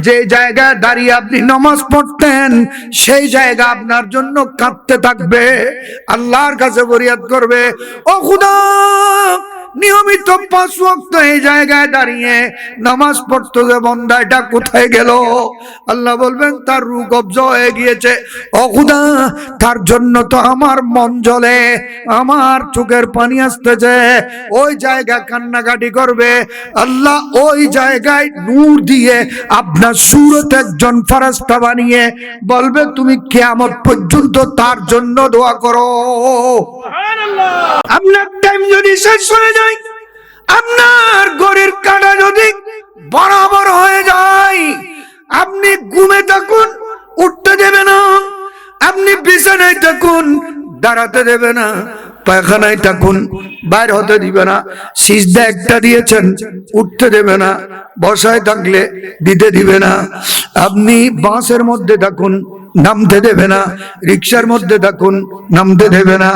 যে জায়গায় দাঁড়িয়ে আপনি নামাজ পড়তেন সেই জায়গা আপনার জন্য কাঁদতে থাকবে, আল্লাহর কাছে ফরিয়াদ করবে, ও খোদা নিয়মিত 5 ওয়াক্ত এই জায়গায় দাঁড়িয়ে নামাজ পড়তো যে বান্দা এটা কোথায় গেল? আল্লাহ বলবেন তার রূহ কবজা হয়ে গিয়েছে। ও খোদা তার জন্য তো আমার মন জ্বলে, আমার চোখের পানি আসতেছে। ওই জায়গা কান্নাকাটি করবে, আল্লাহ ওই জায়গায় নূর দিয়ে আপনার সুরত একজন ফেরেশতা বানিয়ে বলবে তুমি কিয়ামত পর্যন্ত তার জন্য দোয়া করো। সুবহানাল্লাহ। আপনার টাইম যদি শেষ হয়ে যায়, আপনার ঘরের কাঁটা যদি বরাবর হয়ে যায়, আপনি ঘুমে থাকুন উঠতে দেবে না, আপনি বিছানায় থাকুন দাঁড়াতে দেবে না, পায়খানায় থাকুন বাইরে হতে দিবে না, সিজদা একটা দিয়েছেন উঠতে দেবে না, বসায় থাকলে দিতে দিবে না, আপনি বাসের মধ্যে থাকুন নামতে দেবে না, রিকশার মধ্যে থাকুন নামতে দেবে না,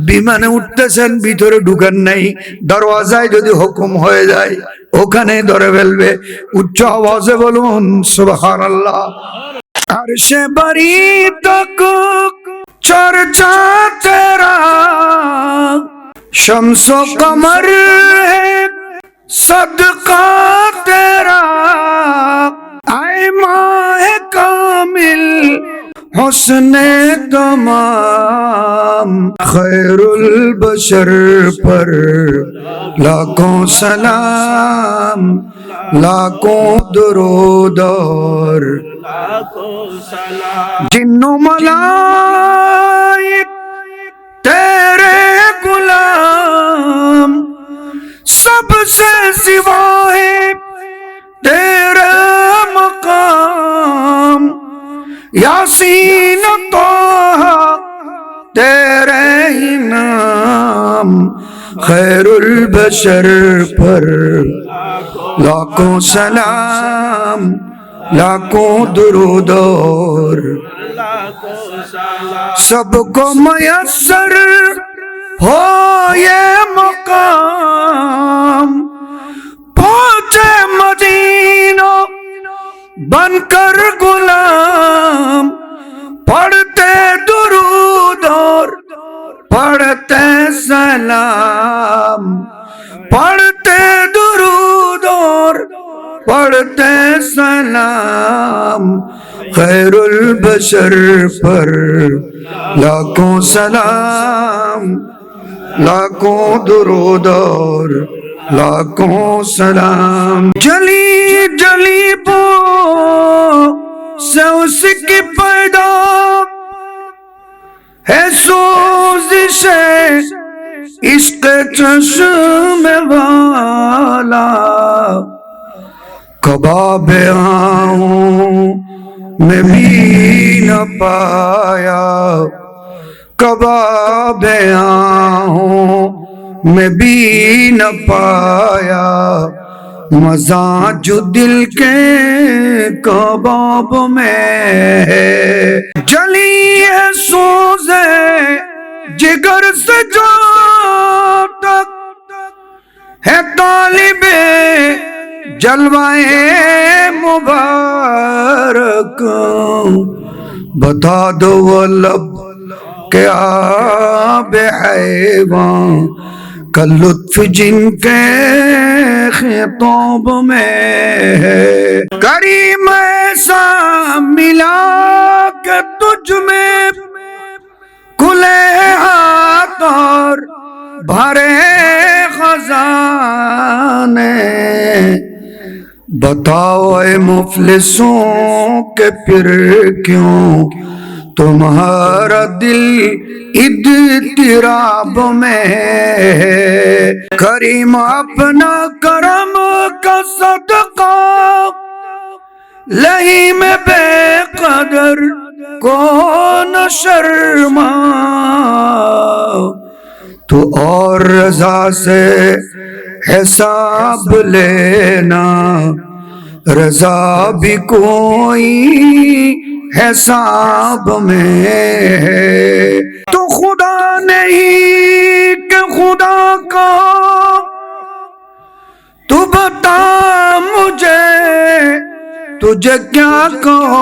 বিমানে উঠতেছেন ভিতরে ঢুকেন নাই, দরওয়াজায় যদি হুকুম হয়ে যায় ওখানে ধরে ফেলবে। উচ্চ আওয়াজে বলুন সুবহানাল্লাহ। আরশে বারি তক চর্চা তেরা, शम्सो कमर है सदका तेरा, आए माहे कामिल हुस्ने तमाम, खैरुल बशर पर लाखों सलाम, लाखों दुरूद और जिन्नो मलाइक तेरे गुलाम, सबसे सिवा है तेरा मकाम, यासीन तोहा तेरे ही नाम, खैरुल बशर पर लाखों सलाम, लाखों दुरूद और सबको मयस्सर हो ये मकाम, पहुंचे मदीना बनकर गुलाम, पढ़ते दुरूद और पढ़ते सलाम, पढ़ते दुरूद और पढ़ते सलाम, खैरुल बशर पर लाखों सलाम, लाखों दुरूद और लाखों सलाम। जली जली बो से उसकी पैदा है सोजिशे इश्क चश्मे वाला, कबाबे आऊं मैं भी न पाया, कबाबे आऊं मैं भी न पाया, मजा जो दिल के कबाब में है, जली है सोज़े जिगर से जो तक है तालिबे जलवाए मुबारक, बता दो वो लब क्या बेहैवां का लुत्फ जिनके खिताब में है, करीम ऐसा मिला कि तुझ में खुले हाथ और भरे खजाने, बताओ ऐ मुफलिसों के फिर क्यों तुम्हारा दिल इद्तिराब में है, करीम अपना करम का सदका लही में बेकदर को न शर्मा, तो और रजा से हिसाब लेना, रजा भी कोई हिसाब में है, तो खुदा नहीं कि खुदा का तू बता मुझे तुझे क्या कहूं,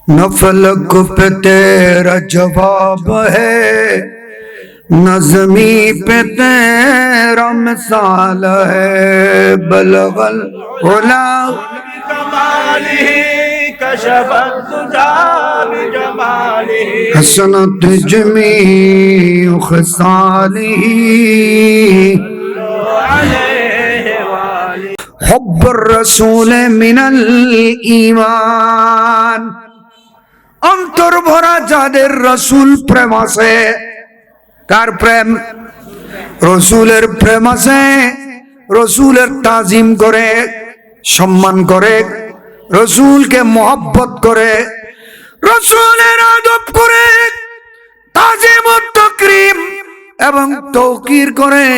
न फलक पे तेरा जवाब है, न ज़मी पे तेरा मिसाल है। बलगल उला हसनत जमीउ खसालिही हुब्बुर रसूल मिनल ईमान। অন্তর ভরা যাদের রসুল প্রেম আছে। কার প্রেম? রসুলের প্রেম আছে। রসুলের তাজিম করে, সম্মান করে, রসুলকে মহব্বত করে, রসুলের আদব করে, তাজিম ও তাকরীম এবং তৌকির করে,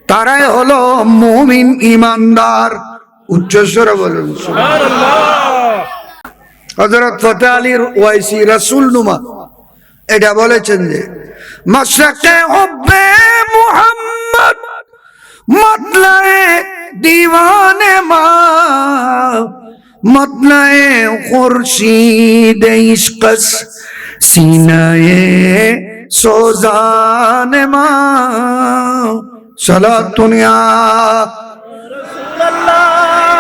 তারাই হলো মুমিন ইমানদার। উচ্চস্বরে বলুন সুবহানাল্লাহ। হযরত ফতেহ আলীর ওয়াইসি রাসূল নুমা এটা বলেছেন যে মশরকে হুব্বে মুহাম্মদ মতলায়ে দিওয়ানে মা, মতলায়ে খুরশিদ ইশকস সিনায়ে সোজানে মা। সালাতুন ইয়া রাসূলুল্লাহ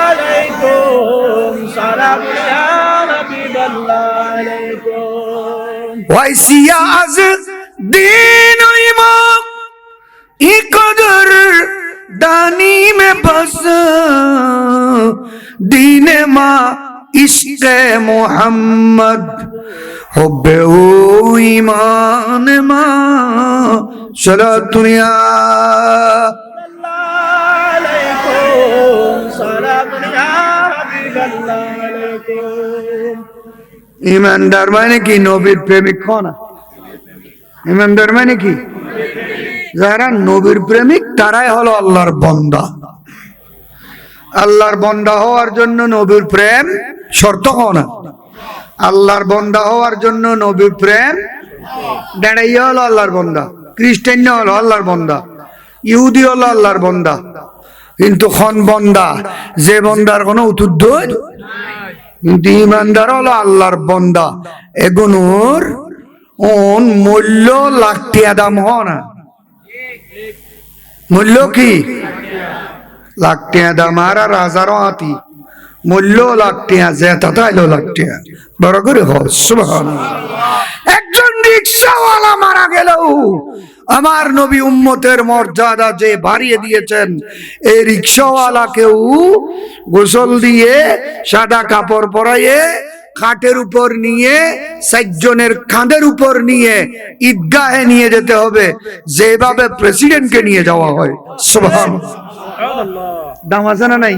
আলাইকুম, সালাম ইয়া হাবিবাল্লাহ আলাইকুম। ওয়াইসিয়া আজ दीन इमाम इकदर दानी में बस दीन मा इश्क़ मोहम्मद हुब्बे ओ ईमान मा। सलातुनिया ईमानदार माने की नबीर प्रेमिक होना। ইমানদার মানে কি? যারা নবীর প্রেমিক তারাই হলো আল্লাহর বান্দা। আল্লাহর বান্দা হওয়ার জন্য নবীর প্রেম শর্ত হয় না। আল্লাহর বান্দা হওয়ার জন্য নবীর প্রেম দাঁড়াইয়া হলো আল্লাহর বান্দা। খ্রিস্টান হলো আল্লাহর বান্দা, ইহুদি হলো আল্লাহর বান্দা, কিন্তু খন বান্দা যে বান্দার কোনো উতুদ্ধ, কিন্তু ইমানদার হলো আল্লাহর বান্দা। এগুলোর ওন মূল্য লাখ টাকা দাম হয় না। মূল্য কি? লাখ টাকা দাম। আর হাজারও হাতি মূল্য লাখ টাকা, যেটা তাইলো লাখ টাকা। বড় করে হয় সুবহানাল্লাহ। একজন রিকশাওয়ালা মারা গেলেও আমার নবী উম্মতের মর্যাদা যে বাড়িয়ে দিয়েছেন, এই রিকশাওয়ালাকেও গোসল দিয়ে সাদা কাপড় পরাইয়ে খাটের উপর নিয়ে, সাতজনের কাঁধের উপর নিয়ে ঈদগাহে নিয়ে যেতে হবে, যেভাবে প্রেসিডেন্টকে নিয়ে যাওয়া হয়। সুবহানাল্লাহ। দাম আছে না নাই?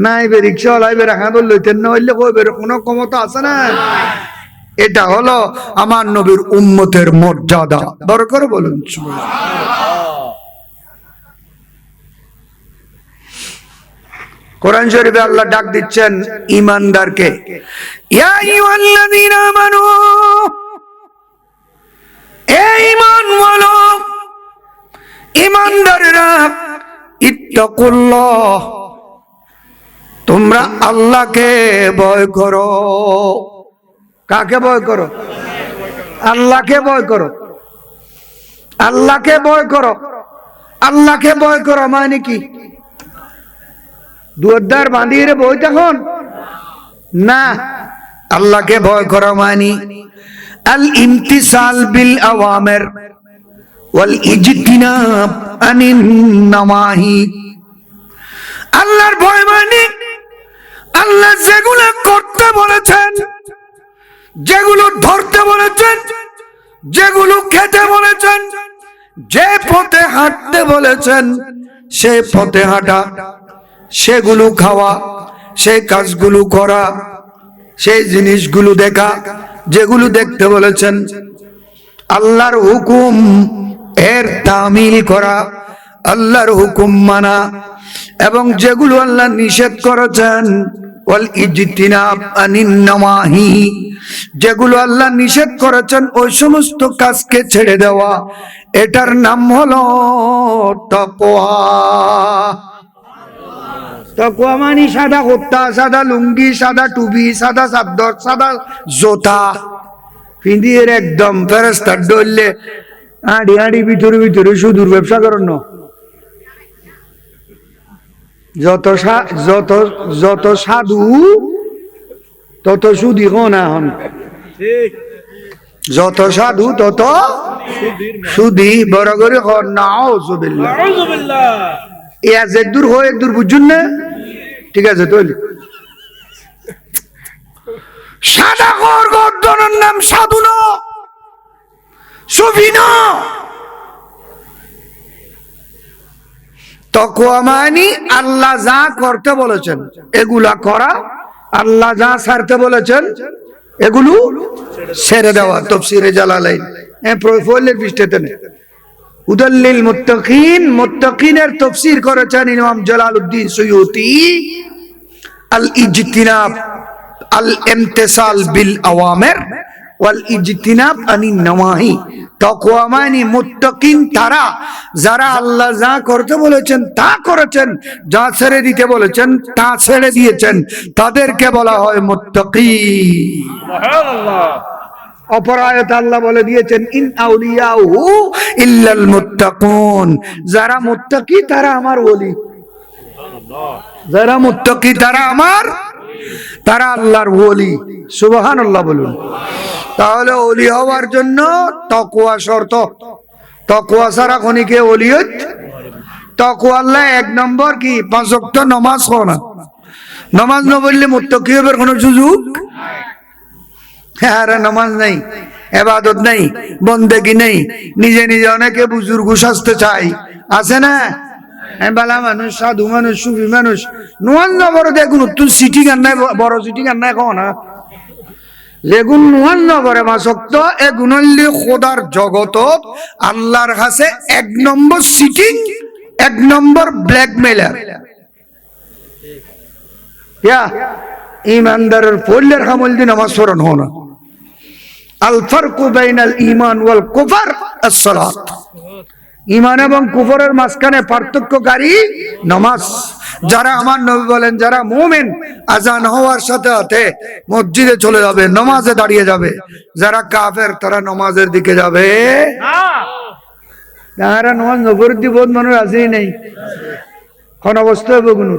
নাই বে রিকশাওয়ালা এবার হাঁদর লইতেন না হইলে কইবে কোনো ক্ষমতা আছে না। এটা হলো আমার নবীর উম্মতের মর্যাদা। বড় করে বলুন সুবহানাল্লাহ। কোরআন শরীফে আল্লাহ ডাক দিচ্ছেন ঈমানদারকে, ইয়া আইয়ুহাল্লাযীনা আমানু, এ ঈমানওয়ালো, ঈমানদাররা, ইত্তাকুল্লাহ, তোমরা আল্লাহকে ভয় করো। কাকে ভয় করো? আল্লাহকে ভয় করো। আল্লাহকে ভয় করো। আল্লাহকে ভয় করো মানে কি? দুয়ারদার বাঁধিয়ে বই তখন না। আল্লাহকে ভয় করা মানে আল ইমতিসাল বিল আওয়ামির ওয়াল ইজতিনাব আনিন নাওয়াহি। আল্লাহর ভয় মানে আল্লাহ যেগুলো করতে বলেছেন, যেগুলো ধরতে বলেছেন, যেগুলো খেতে বলেছেন, যে পথে হাঁটতে বলেছেন সে পথে হাঁটা, সেগুলো খাওয়া, সেই কাজগুলো করা, সেই জিনিসগুলো দেখা, যেগুলো দেখতে বলেছেন। আল্লাহর হুকুম এর তামিল করা, আল্লাহর হুকুম মানা, এবং যেগুলো আল্লাহ নিষেধ করেছেন ওয়াল ইজতিনাব আনিন নাওয়াহি, যেগুলো আল্লাহ নিষেধ করেছেন ওই সমস্ত কাজকে ছেড়ে দেওয়া, এটার নাম হলো তাকওয়া। তাকওয়া মানে সাদা কুর্তা, সাদা লুঙ্গি, সাদা টুপি, সাদা চাদর, সাদা জোতা পিন্ধিয়ে একদম ফেরেশতার ডললে আড়ি আড়ি ভিতরে ভিতরে সুদূর ব্যবসা করেন। যত সাধু তত সুদী না হন, যত সাধু তত সুদী। বড় করে নাউজুবিল্লাহ। এক দূর হয় এক দূর বুঝুন না, ঠিক আছে? তো সাদা গর্দনের নাম সাধু ন, সুফি ন। তাকওয়া মানে আল্লাহ যা করতে বলেছেন এগুলা করা, আল্লাহ যা ছাড়তে বলেছেন এগুলো ছেড়ে দেওয়া। তাফসীরে জালালাইন প্রফলের পৃষ্ঠাতে নেই। হুদাল্লিল মুত্তাকিন, মুত্তাকিনের তাফসীর করেছেন ইমাম জালালউদ্দিন সুয়ুতি। আল ইজতিনাব আল ইমতিসাল বিল আওয়ামির ওয়াল ইজতিনাব আনিন নওয়াহি। তাকওয়া মানে মুত্তাকিন তারা যারা আল্লাহ যা করতে বলেছেন তা করেছেন, যা ছেড়ে দিতে বলেছেন তা ছেড়ে দিয়েছেন, তাদেরকে বলা হয় মুত্তাকি। সুবহানাল্লাহ। অপর আয়াতে আল্লাহ বলে দিয়েছেন ইন আউলিয়াহু ইল্লাল মুত্তাকুন, যারা মুত্তাকি তারা আমার ওলি। সুবহানাল্লাহ। যারা মুত্তাকি তারা আল্লাহর ওলি। সুবহানাল্লাহ বলুন। তাহলে ওলি হওয়ার জন্য তাকওয়া শর্ত। তাকওয়া ছাড়া খনিকে ওলিয়ত। তাকওয়া আল্লাহ এক নম্বর কি 5 ওয়াক্ত নামাজ পড়া। নামাজ না পড়লে মুত্তাকি হবার কোনো সুযোগ আরে নামাজ নাই, ইবাদত নাই, বন্দেগি নেই, নিজে নিজে অনেকে বুজুর্গ সাজতে চাই, আছে না? বালা মানুষ, সাধু মানুষ, সুফি মানুষ নোয়ান নগর দেখুন তুই সিটি গান নাই, বড় সিটি গান নাই কো না যেগুন নোয়ান নগরে মাসক্ত এ গুণল্লি খোদার জগত আল্লাহর কাছে 1 নম্বর সিটিং, 1 নম্বর ব্ল্যাকমেলার। ইমানদারের পল্লের হামল দিন নামাজ পড়ানো হয় না। আল ফারকু বাইনাল ঈমান ওয়াল কুফর আস-সালাত। ঈমান এবং কুফরের মাঝখানে পার্থক্যকারী নামাজ। যারা আমার নবী বলেন যারা মুমিন আজান হওয়ার সাথে সাথে মসজিদে চলে যাবে, নামাজে দাঁড়িয়ে যাবে। যারা কাফের তারা নামাজের দিকে যাবে না। তারা নামাজ নগরের দিকে বহুত মানুষ আসেই নাই, কোন অবস্থা হবে কোন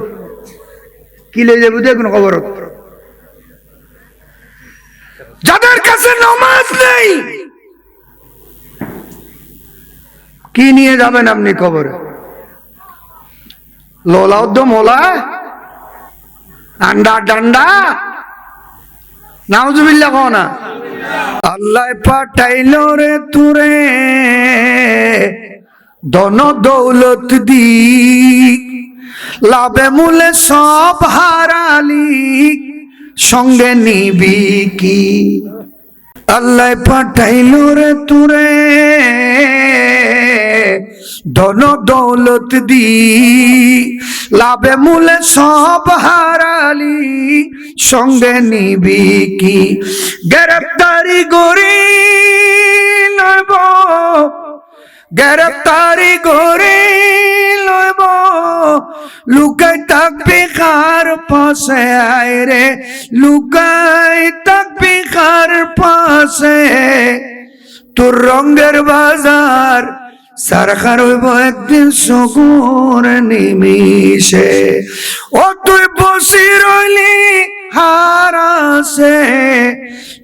কি লে যাবে দেখুন খবর। যাদের কাছে নামাজ নেই কি নিয়ে যাবেন আপনি কবরে? লোলা উদ্যম মোলা আন্ডা ডান্ডা নাউজুবিল্লাহ কও না। আল্লাহ পাঠাইলো রে তুরে ধন দৌলত দি, লাভে মূলে সব হারালি সঙ্গে নিবি কি? আল্লাহ পাঠাইলো রে তুরে ধন দৌলত দি, লাভে মূলে সব হারালি সঙ্গে নিবি কি? গ্রেফতারি গরি লইব, গ্রেফতারি গরি লইব, লুকাই থাকবি কার পাশে? আয় রে লুকাই থাকবি কার পাশে? তোর রঙের বাজার সারখার হইব একদিন সগুর নিমিষে। ও তুই বসি রইলি হারাসে,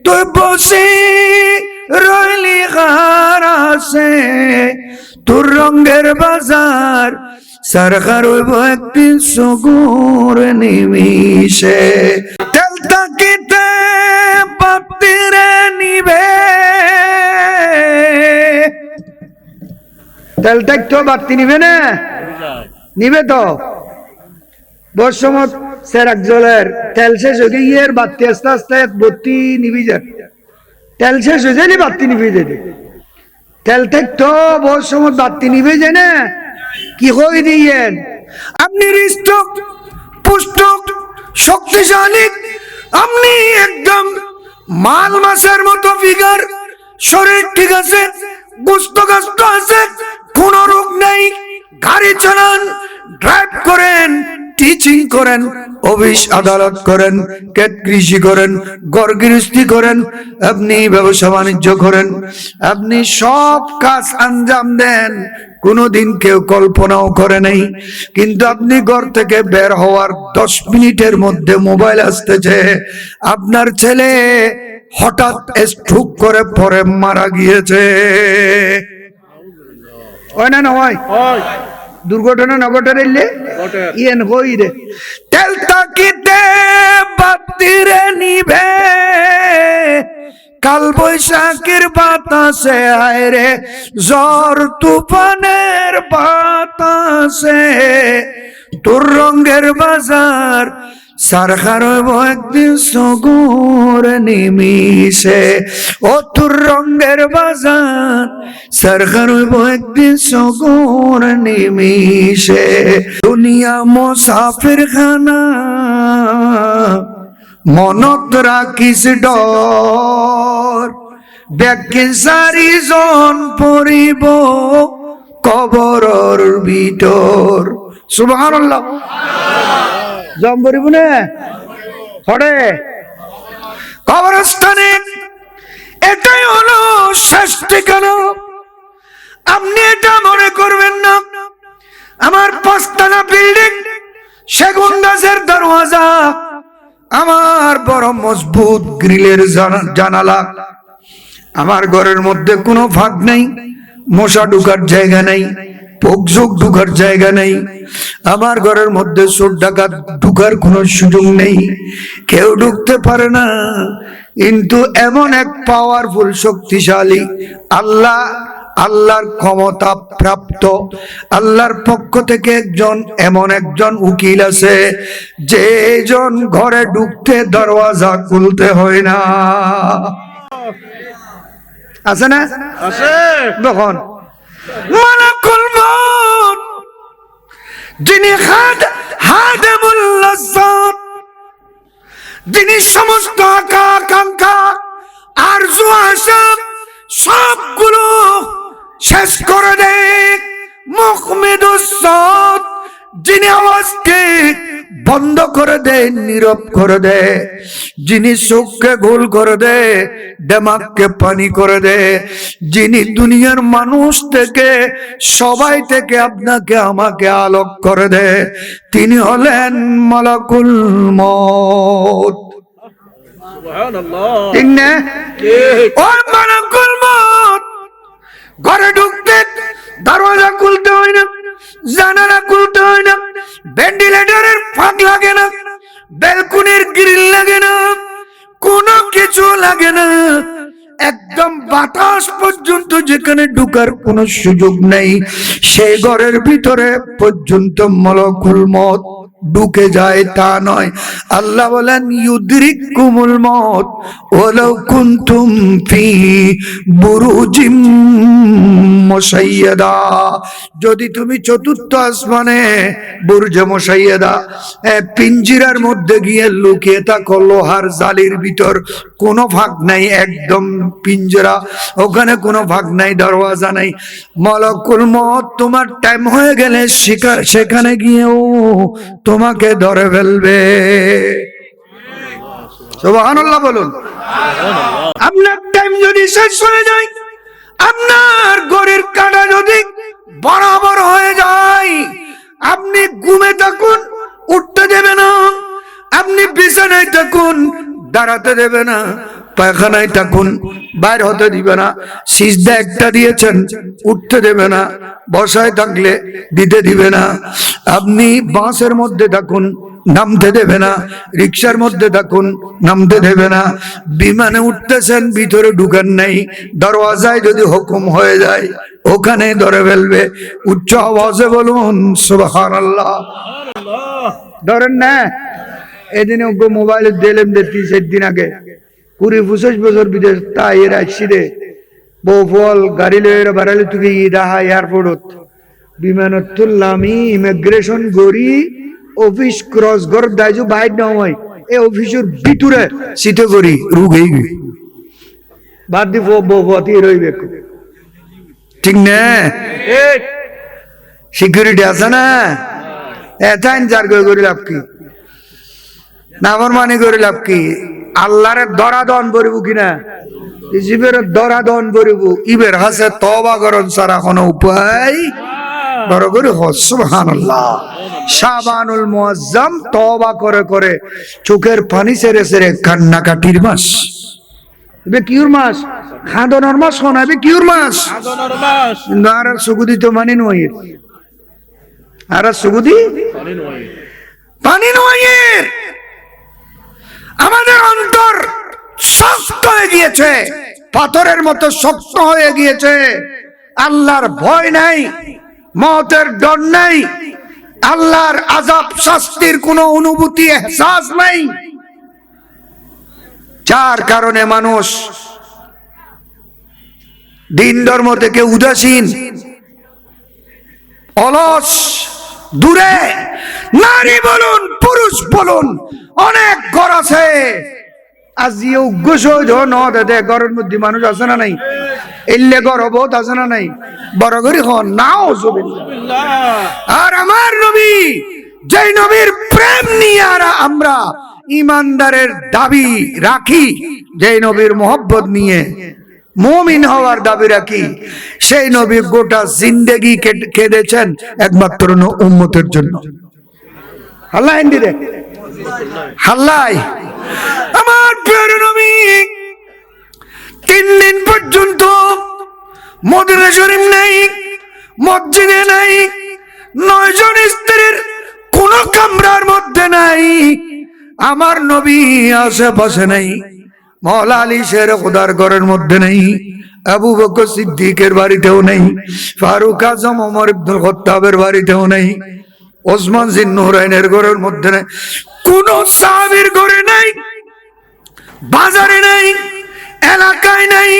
তুই বসি রইলি হারাসে, তোর রঙের বাজার সারখার হইব একদিন সগুর নিমিষে। তেল তাকিতে বাতিরে নিবে, তেল তো বাতি নিবে না, নিবে তো বসমত সেরাক জলের তেল শেষ হয়ে গিয়ে বাতি আস্তে আস্তে বত্তি নিবি যায়, তেল শেষ হয়ে যায় বাতি নিবি যেতে। তেল তো বসমত বাতি নিবে যায় না, কি হয়ে দিয়েন আপনি হৃষ্ট পুষ্ট শক্তিশালী, আপনি একদম মাল মাছের মতো ফিগার, শরীর ঠিক আছে, গোস্ত গাস্ত আছে, কোন রোগ নাই, গাড়ি চালান, ড্রাইভ করেন, টিচিং করেন, অফিস আদালত করেন, কৃষি করেন, ঘর গৃহস্থী করেন, আপনি ব্যবসা বাণিজ্য করেন, আপনি সব কাজ আঞ্জাম দেন, কোনোদিন কেউ কল্পনাও করে নাই। কিন্তু আপনি ঘর থেকে বের হওয়ার 10 মিনিটের মধ্যে মোবাইল আসতেছে, আপনার ছেলে হঠাৎ স্ট্রোক করে পরে মারা গিয়েছে। হয় না হয়? দুর্ঘটনা নগটারে ইয়েন হই রে তেল তাকিতে বাতিরে নিভে, কাল বৈশাখের বাতাসে আয় রে ঝড় তুফানের বাতাসে, তোর রঙের বাজার সারখার হইব একদিন সগুর নিমিশে, ও তোর রঙের বাজার সারখার হইব একদিন সগুর নিমিশে। দুনিয়া মুসাফির খানা মনত রাখিস ডর, ব্যাগে চারিজন পড়িব কবরর ভিতর। সুবহানাল্লাহ। জম পড়িব না হরে কবরস্থানে, এটাই হলো শেষ ঠিকানা। আপনি এটা মনে করবেন না আমার 5 তলা বিল্ডিং, সেগুন গাছের দরওয়াজা, আমার বড় মজবুত গ্রিলের জানালা, আমার ঘরের মধ্যে কোনো ফাঁক নেই, মশা ঢুকার জায়গা নেই, পোকজোক ঢুকার জায়গা নেই, আমার ঘরের মধ্যে চোর ডাকাত ঢুকার কোনো সুযোগ নেই, কেউ ঢুকতে পারে না। কিন্তু এমন এক পাওয়ারফুল শক্তিশালী আল্লাহ, আল্লাহর ক্ষমতা প্রাপ্ত আল্লাহর পক্ষ থেকে এমন একজন উকিল আছে, যে জন ঘরে ঢুকতে দরওয়াজা খুলতে হয় না। আছে না? আছে। তখন মালাকুল মউত, যিনি হাদেমুল লাজ্জাত, যিনি সমস্ত আকাঙ্ক্ষা আরজু আশা সবগুলো শেষ করে দেয়, মুখমিদুস সাউত, যিনি আওয়াজকে বন্ধ করে দেয়, নীরব করে দেয়, যিনি চোখকে গোল করে দেয়, দিমাগকে পানি করে দেয়, যিনি দুনিয়ার মানুষ থেকে সবাই থেকে আপনাকে আমাকে আলোক করে দেয়, তিনি হলেন মালাকুল মউত। সুবহানাল্লাহ। ঠিক না? ওই মালাকুল মউত ঘরে ঢুকতে দরওয়াজা খুলতে হয় না, জানালা খুলতে হয় না, ভেন্টিলেটরের ফাঁক লাগে না, ব্যালকনির গ্রিল লাগে না, কোনো কিছু লাগে না, একদম বাতাস পর্যন্ত যেখানে ঢুকার কোনো সুযোগ নেই, সেই ঘরের ভিতরে পর্যন্ত মালাকুল মউত ঢুকে যায় তা নয়। আল্লাহ বলেন ইউদরিকুমুল মউত ওয়ালাউ কুনতুম ফি বুরুজিম মুশাইয়াদা, যদি তুমি চতুর্থ আসমানে বুরজে মুশাইয়াদা পিঞ্জিরার মধ্যে গিয়ে লুকিয়ে থাকো, লোহার জালির ভিতর, কোনো ফাঁক নাই, একদম পিঞ্জরা, ওখানে কোনো ফাঁক নাই, দরওয়াজা নাই, মালাকুল মউত তোমার টাইম হয়ে গেলে সেখানে গিয়েও তোমাকে ধরে ফেলবে। সুবহানাল্লাহ বলুন। আপনার টাইম যদি শেষ হয়ে যায়, আপনার ঘড়ির কাঁটা যদি বরাবর হয়ে যায়, আপনি ঘুমে থাকুন, উঠতে দেবে না, আপনি বিছানায় থাকুন, দাঁড়াতে দেবে না, পায়খানায় থাকুন, বাইর হতে দিবে না, সিজদা একটা দিয়েছেন উঠতে দেবে না, বসায় থাকলে দিতে দিবে না, আপনি বাসের মধ্যে থাকুন নামতে দেবে না, রিক্সার মধ্যে থাকুন নামতে দেবে না, বিমানে উঠতেছেন ভিতরে ঢুকান নাই, দরওয়াজায় যদি হুকুম হয়ে যায় ওখানে ধরে ফেলবে। উচ্চ আওয়াজে বলুন সুবহানাল্লাহ। ধরেন না, এদিনে মোবাইলে দিলাম 3-4 দিন আগে 20-25 বছর বিদেশ তাই এর আসছি রে বহুফল গাড়ি লয়ে বাড়ালে তুমি ইদাহা এয়ারপোর্টত বিমানত তুললামি ইমিগ্রেশন গড়ি অফিস ক্রস গর দাইজু বাইর নয়, এই অফিসের ভিতরে সিটে করি রুগ হয়ে গই বাদ দি বতি রইবে। ঠিক না? সিকিউরিটি আছে না? এটা ইনজার করে লাভ কি, নাফরমানি করে লাভ কি? আল্লাহরে দরাদন বরিব কিনা, ইজিবের দরাদন বরিব, ইবের হাসে তওবা করন ছাড়া কোনো উপায় বড় করে সুবহানাল্লাহ। শাবানুল মুআজ্জাম তওবা করে করে চোখের পানি ছেড়ে ছেড়ে কান্নাকাটির মাস। এবে কিউর মাস, খাদনের মাস কোন এবে কিউর মাস, খাদনের মাস। আর সুগুদি তো মানি নয়, আর সুগুদি পানি নয়। আমাদের অন্তর শক্ত হয়ে গিয়েছে, পাথরের মতো শক্ত হয়ে গিয়েছে। আল্লাহর ভয় নাই, মওতের ডর নাই, আল্লাহর আযাব শাস্তির কোনো অনুভূতি এহসাস নাই। যার কারণে মানুষ দিন ধর্ম থেকে উদাসীন, অলস, দূরে। নারী বলুন পুরুষ বলুন, অনেক ঘর আছে আজিও গোসল ন দে, ঘরের মধ্যে মানুষ আছে না নাই? এলে গর্ববোধ আছে না নাই? বড় করে হন নাও। আর আমার নবী, যেই নবীর প্রেম নিয়ে আমরা ইমানদারের দাবি রাখি, যেই নবীর মোহব্বত নিয়ে মুমিন হওয়ার দাবি রাখি, সেই নবী গোটা জিন্দেগি কেঁদেছেন একমাত্র উম্মতের জন্য। আল্লাহ হিন্দি রে হাল্লাই। আমার প্রিয় নবী 3 দিন পর্যন্ত মদিনা শরীফ নাই, মসজিদে নাই, 9 জন স্ত্রীর কোন কামরার মধ্যে নাই। আমার নবী আশেপাশে নাই, মওলা আলী শের খুদার ঘরের মধ্যে নেই, আবু বকর সিদ্দিকের বাড়িতেও নেই, ফারুক আজম ওমর ইবনুল খাত্তাবের বাড়িতেও নেই, ওসমান জিন্নুরাইনের ঘরের মধ্যে নেই, কোন সাহাবীর ঘরে নাই, বাজারে নাই, এলাকায় নাই,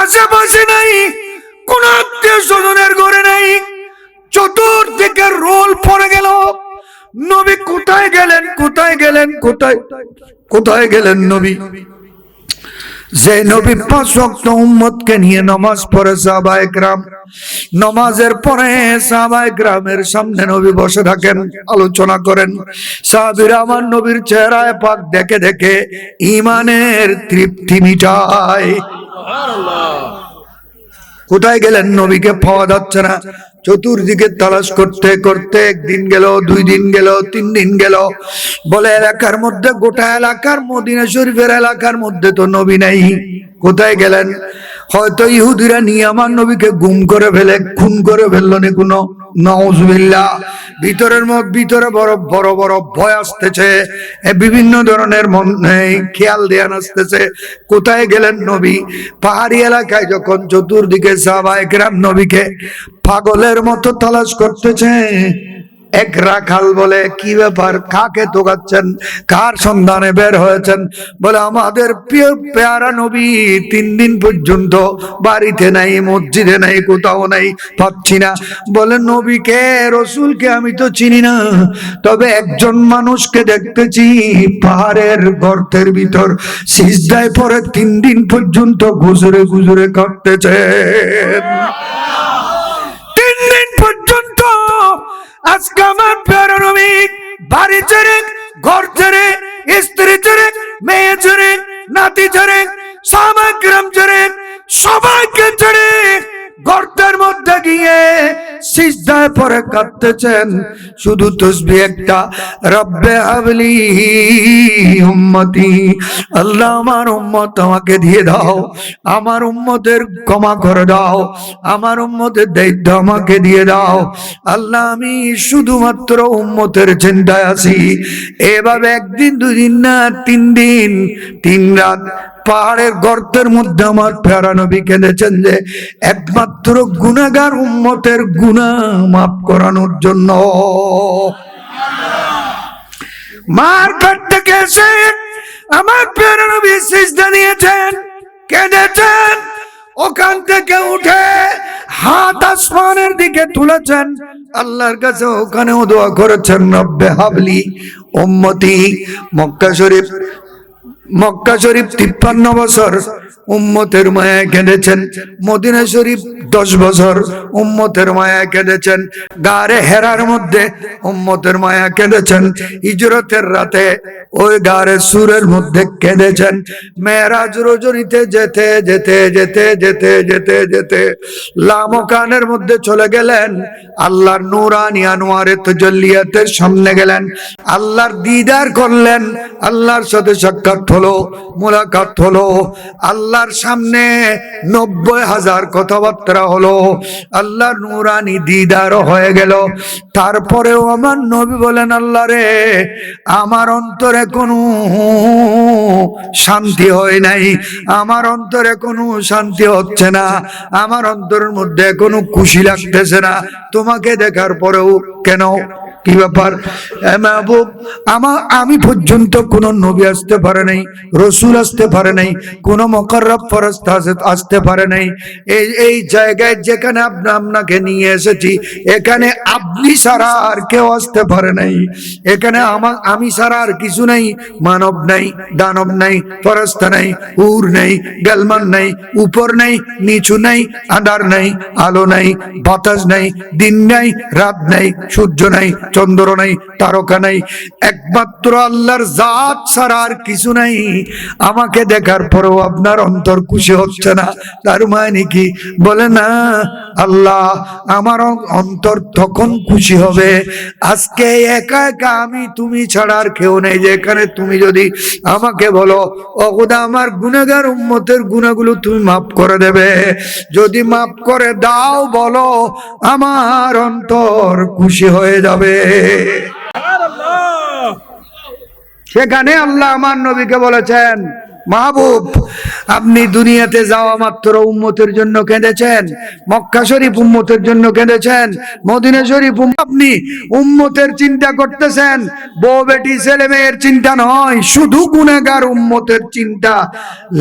আশেপাশে নাই, কোন আত্মীয় স্বজনের ঘরে নাই। চতুর্দিকে রোল পড়ে গেল। নবী কোথায় গেলেন, কোথায় গেলেন, কোথায় গেলেন নবী? যে নবী 5 ওয়াক্ত উম্মতকে নিয়ে নামাজ পড়ে, সাহাবায়ে কেরাম নামাজের পরে সাহাবায়ে কেরামের সামনে নবী বসে থাকেন, আলোচনা করেন। সাহাবীরা আমার নবীর চেহারায় পাক দেখে দেখে ঈমানের তৃপ্তি মিটায়। সুবহানাল্লাহ। কোথায় গেলেন? নবীকে পাওয়া যাচ্ছে না। চতুর্দিকে তালাশ করতে করতে 1 দিন গেল, 2 দিন গেল, 3 দিন গেল। বলে এলাকার মধ্যে, গোটা এলাকার, মদিনা শরীফের এলাকার মধ্যে তো নবী নাই। কোথায় গেলেন? হয়তো ইহুদিরা নিয়ে আমার নবীকে গুম করে ফেলে, খুন করে ফেললো নি কোনো। নাউজুবিল্লাহ। ভিতরে বড় বড় ভয় আসতেছে, বিভিন্ন ধরনের খেয়াল দেয়ান আসতেছে। কোথায় গেলেন নবী? পাহাড়ি এলাকায় যখন চতুর্দিকে সাহাবায়ে কেরাম নবীকে পাগলের মতো তালাশ করতেছে, এক রাখাল বলে, কি ব্যাপার, কাকে তোগাচ্ছেন, কার সন্ধানে বের হয়েছেন? বলে, আমাদের প্রিয় পেয়ারা নবী 3 দিন পর্যন্ত বাড়িতে নাই, মসজিদে নাই, কোথাও নাই, পাচ্ছি না। বলে, নবীকে, রসুলকে আমি তো চিনি না, তবে একজন মানুষকে দেখতেছি পাহাড়ের গর্তের ভিতর সিজদায় পড়ে 3 দিন পর্যন্ত গুজরে গুজরে কাটতেছে। 3 দিন পর্যন্ত। আজকে আমার প্রিয় নবী বাড়ি ছেড়ে, ঘর ছেড়ে, স্ত্রী ছেড়ে, মেয়ে ছেড়ে, নাতি ছেড়ে, সাহাবায়ে কেরাম ছেড়ে, সবাইকে ছেড়ে গর্তের মধ্যে গিয়ে সিজদায় পড়ে কাঁদতেছেন। শুধু তাসবিহ একটা, রব্বে হাবলি উম্মতি, আল্লাহ আমার উম্মত আমাকে দিয়ে দাও, আমার উম্মতের ক্ষমা করে দাও, আমার উম্মতের দায়িত্ব আমাকে দিয়ে দাও। আল্লাহ, আমি শুধুমাত্র উম্মতের চিন্তায় আছি। এভাবে 1 দিন, 2 দিন না, 3 দিন 3 রাত পাহাড়ের গর্তের মধ্যে আমার প্যারা নবী কেঁদেছেন যে একমাত্র গুনাহগার উম্মতের গুনাহ মাফ করানোর জন্য। মার পেট থেকে এসে আমার প্যারা নবী সিজদা নিয়েছেন, কেঁদেছেন। ওখান থেকে উঠে হাত আসমানের দিকে তুলেছেন, আল্লাহর কাছে ওখানেও দোয়া করেছেন, রব্বে হাবলি উম্মতি। মক্কা শরীফ মক্কা শরীফ 53 বছর উম্মতের মায়ায় কেঁদেছেন, মদিনা শরীফ 10 বছর উম্মতের মায়ায় কেঁদেছেন, গারে হেরার মধ্যে উম্মতের মায়া কেঁদেছেন, হিজরতের রাতে ওই গারে সুরের মধ্যে কেঁদেছেন, মেরাজ রজনীতে যেতে যেতে যেতে যেতে যেতে যেতে লামকানের মধ্যে চলে গেলেন, আল্লাহর নূরানি আনোয়ারে তাজাল্লিয়াতের সামনে গেলেন, আল্লাহর দিদার করলেন, আল্লাহর সাথে সাক্ষাৎ হলো, মুলাকাত হলো, আল্লাহর সামনে 90,000 কথাবার্তা হলো, আল্লাহর নূরানি দিদার হয়ে গেল। তারপরেও আমার নবী বলেন, আল্লাহ রে, আমার অন্তরে কোনো শান্তি হয় নাই, আমার অন্তরে কোনো শান্তি হচ্ছে না, আমার অন্তরের মধ্যে কোনো খুশি লাগতেছে না তোমাকে দেখার পরেও। কেন, কি ব্যাপার? মাহবুব, আমি পর্যন্ত কোন নবী আসতে পারে নাই, রসুল আসতে পারে নাই, কোন মুকাররব ফেরেশতা আসতে পারে নাই। এই জায়গায় যেখানে আপনাকে নিয়ে এসেছি, এখানে আপনি ছাড়া আর কেউ আসতে পারে নাই, এখানে আমি ছাড়া আর কিছু নাই, মানব নাই, দানব নাই, ফেরেশতা নাই, হুর নাই, গেলমান নাই, উপর নাই, নিচু নাই, আঁধার নাই, আলো নাই, বাতাস নাই, দিন নাই, রাত নাই, সূর্য নাই, চন্দ্র নাই, তারকা নাই, একমাত্র আল্লাহর জাত ছাড়া আর কিছু নাই। আমাকে দেখার পরেও আপনার অন্তর খুশি হচ্ছে না, তার মানে কি? বলে না, আল্লাহ, আমার অন্তর তখন খুশি হবে আজকে একা একা আমি তুমি ছাড়া আর কেউ নেই, যেখানে তুমি যদি আমাকে বলো, ও খোদা, আমার গুনাহগার উম্মতের গুনাহগুলো তুমি মাফ করে দেবে, যদি মাফ করে দাও বলো, আমার অন্তর খুশি হয়ে যাবে। সেখানে আল্লাহ আমার নবীকে বলেছেন, মাহবুব, আপনি দুনিয়াতে যাওয়া মাত্র উম্মতের জন্য কেঁদেছেন, মক্কা শরীফ উম্মতের জন্য কেঁদেছেন, মদিনা শরীফ আপনি উম্মতের চিন্তা করতেছেন, বউ বেটি ছেলে মেয়ের চিন্তা নয়, শুধু গুনাহগার উম্মতের চিন্তা।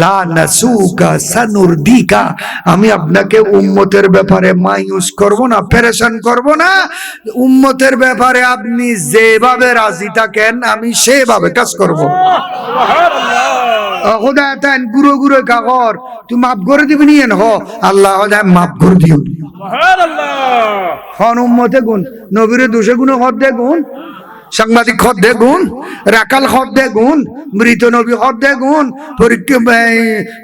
লা নাসুকা সানুরদিকা, আমি আপনাকে উম্মতের ব্যাপারে মায়ুস করব না, পেরেশান করব না, উম্মতের ব্যাপারে আপনি যেভাবে রাজি থাকেন আমি সেভাবে কাজ করব। খোদা তান গুরু গুরু কাগর তুই মাফ করে দিবি নিয়ে ন, আল্লাহ মাফ করে দিও। হন উম্মতে গুণ, নবীরে দোষে গুণ হদ দে গুণ, সাংবাদিক হদ দে গুণ, রাকাল হদ দে গুণ, মৃত নবী হদ দে গুণ,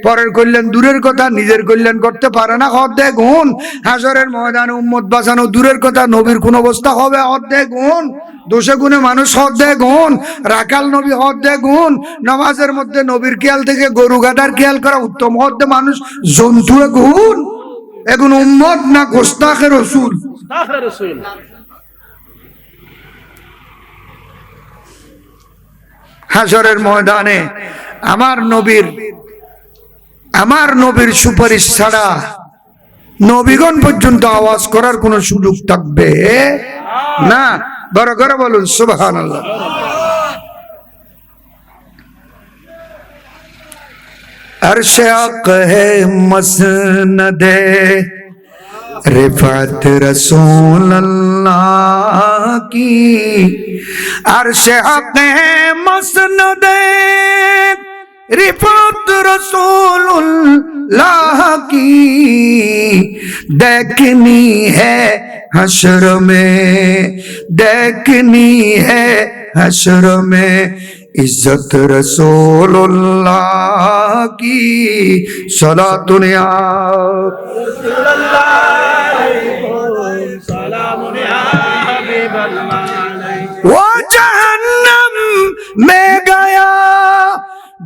পরের কল্যাণ দূরের কথা, নিজের কল্যাণ করতে পারে না হদ দে গুণ, হাসরের ময়দানে উম্মত বাঁচানো দূরের কথা, নবীর কোন অবস্থা হবে হদ দে গুণ, দোষে গুণে মানুষ হদ দে গুণ, রাকাল নবী হদ দে গুণ, নামাজের মধ্যে নবীর খেয়াল থেকে গরু গাদার খেয়াল করা উত্তম হদ দে মানুষ জন্তু গুণ। এখন উম্মত না গোস্তাখে রসুল। হাসরের ময়দানে আমার নবীর সুপারিশ ছাড়া নবীগণ পর্যন্ত আওয়াজ করার কোন সুযোগ থাকবে না। বড় করে বলুন সুবহানাল্লাহ। আরশে আক হে মসনদে रिफत रसूल अल्लाह की, अर्शे हक है मसनद रिफत रसूलुल्लाह की, देखनी है हश्र में, देखनी है हश्र में इज्जत रसूलुल्लाह की, सलातुन या वो जहन्नम में गया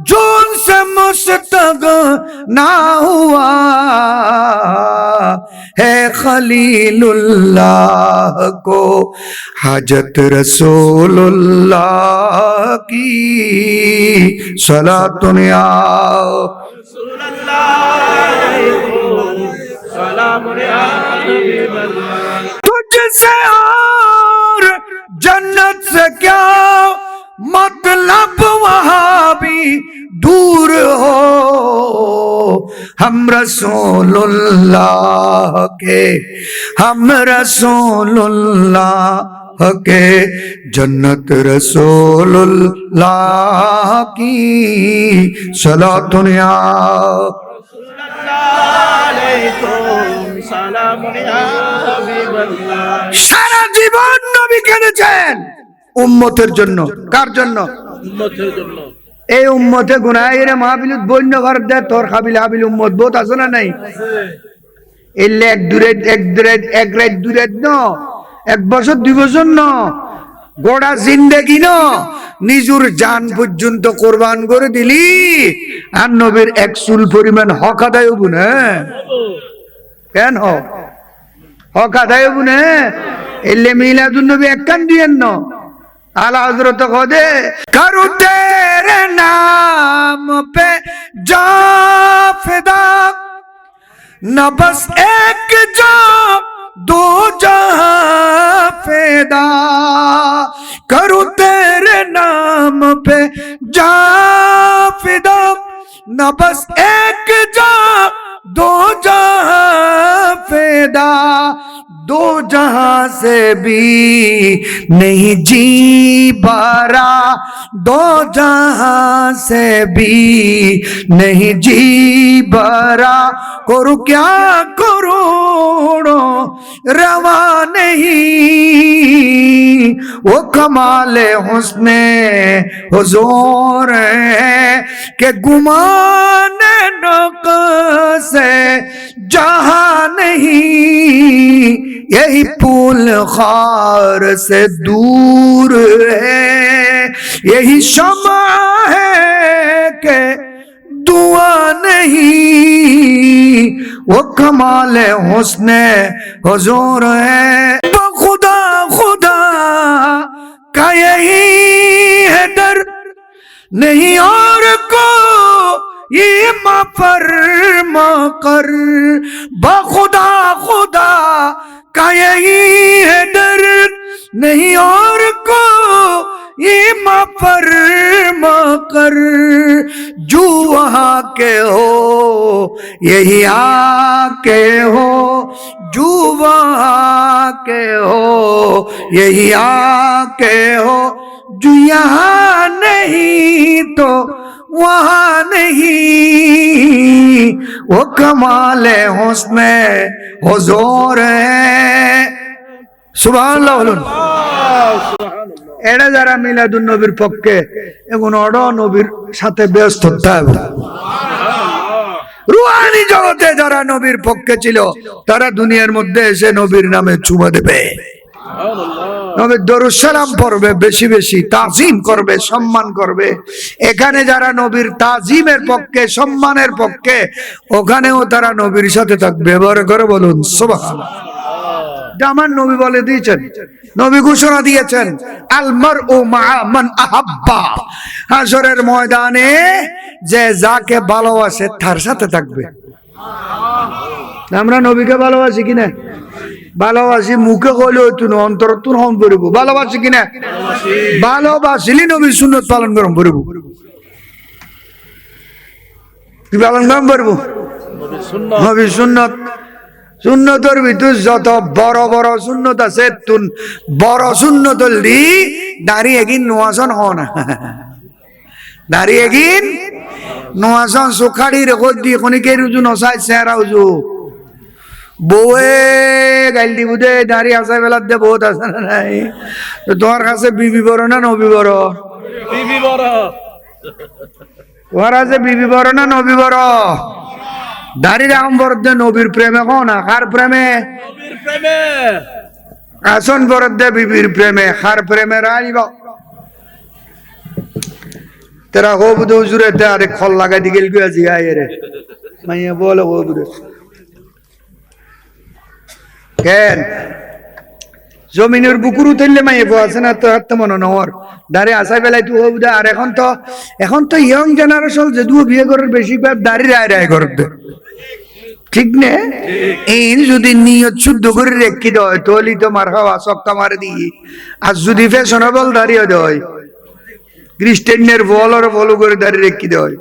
जो उनसे मुस्तगना हुआ है, खलीलुल्लाह को हाजत रसूलुल्लाह की, सलातुन या तुझसे और जन्नत से क्या मतलब, वहां भी दूर हो, हम रसूलुल्लाह के, हम रसूलुल्लाह के जन्नत रसूलुल्लाह की सलातुन या সারা জীবন নবী কেঁদেছেন উম্মতের জন্য। কার জন্য? উম্মতের জন্য। এই উম্মতে গুনাহের মাহফিলত বন্য ঘর দে তোর কাবিল হাবিল উম্মত বহুত আছে না নাই? এলে এক রাত দূরে ন, এক বছর 2 বছর ন, গোটা জিন্দেগি ন, নিজুর জান পর্যন্ত কোরবান করে দিলি আর নবীর এক চুল পরিমাণ হক আদায় হবো না? কেন হক আদায় হবো না? এলে মিলাদুন নবী এক কান দিয়েন ন। आला हजरत खुदे करूं तेरे नाम पे जा फिदा, न बस एक जा दो जहां फिदा, करूं तेरे नाम पे जा फिदा, न बस एक जा दो जहां फिदा, दो जहां से भी नहीं जी बारा, दो जहां से भी नहीं जी बारा, करूं क्या करूं रवा नहीं, वो कमाले हुस्ने हुजूर है के गुमाने नक़्से जहां नहीं, यही पुल खार से दूर है, यही शमा है के दुआ नहीं, वो कमाले हुस्ने हुजूर है, खुदा खुदा का यही है डर, नहीं और को ये माफरमा कर, बखुदा खुदा का यही है डर, नहीं और को ये माफरमा कर, जो वहाँ के हो यही आके हो, जो वहाँ के हो यही आके हो, जो यहाँ नहीं तो वहाँ नहीं, वो कमाले हुस्ने हुजूर है। সুবহানাল্লাহ বলুন। এটা যারা মিলাদুন নবীর পক্ষে এখন অড নবীর সাথে ব্যস্ত থাকবে, রুহানি জগতে যারা নবীর পক্ষে ছিল তারা দুনিয়ার মধ্যে এসে নবীর নামে চুমা দেবে, নবীর দরুদ সালাম পড়বে, বেশি বেশি তাজিম করবে, সম্মান করবে। এখানে যারা নবীর তাজিমের পক্ষে, সম্মানের পক্ষে, ওখানেও তারা নবীর সাথে থাকবে। এবার করে বলুন সুবহানাল্লাহ। আমার নবী বলে দিয়েছেন, নবী ঘোষণা দিয়েছেন, আল মারউ মা মান আহাব্বা, হাশরের ময়দানে যে যাকে ভালোবাসে তার সাথে থাকবে। আমরা নবীকে ভালোবাসি কিনা? ভালোবাসি, মুখে কইলেও তুই অন্তর তুন হন করব। ভালোবাসি কিনা? ভালোবাসিলি নবীর সুন্নাত পালন করব করব। কি পালন করব? নবীর সুন্নাত। সুন্নতের ভিতর যত বড় বড় সুন্নত আছে, তুন বড় সুন্নত দি দাঁড়িয়ে গিন নোয়াজন হ না, দাঁড়িয়ে গিন নোয়াজন সুখাড়ি রেখো দি খনিকে রুজু নসাই চেহারা উজু বউয়ে গাইল দিব দে, দাঁড়িয়ে আসা বেলার দে বহুত আছে না নাই? তোমার কাছে বিবি বড় না নবী বড়? বিবি বড়। তোমার কাছে বিবি বড় না নবী বড়? দাঁড়িয়ে রাম বরদে নবীর প্রেমে কো না, কার প্রেমে? নবীর প্রেমে। আসন বরদে বিবির প্রেমে, কার প্রেমে রাইব? তেরা হোবুদ হুজুরে তে আরে খল লাগাই দিগেল গিয়া জিগাই রে মাইয়া বলে হোবুদে কেন জমিনের বুকুরু তৈলে মাইয়ে আছে না? তো হাত মনে নহর দাঁড়িয়ে আসাই বেলায় তুই হোবুদে। আর এখন তো ইয়ং জেনারেশন যে দু বিয়ে করার বেশিরভাগ দাঁড়িয়ে রায় রায় করতে, ঠিক না? এই যদি নিয়ত শুদ্ধ করে রেখে দেয় তাহলে তো মার খাওয়া সক্কা মারে দিয়ে। আর যদি ফ্যাশনেবল দাঁড়িয়ে দেয়, খ্রিস্টানের বলর ফলো করে দাঁড়িয়ে রেখে দেয়,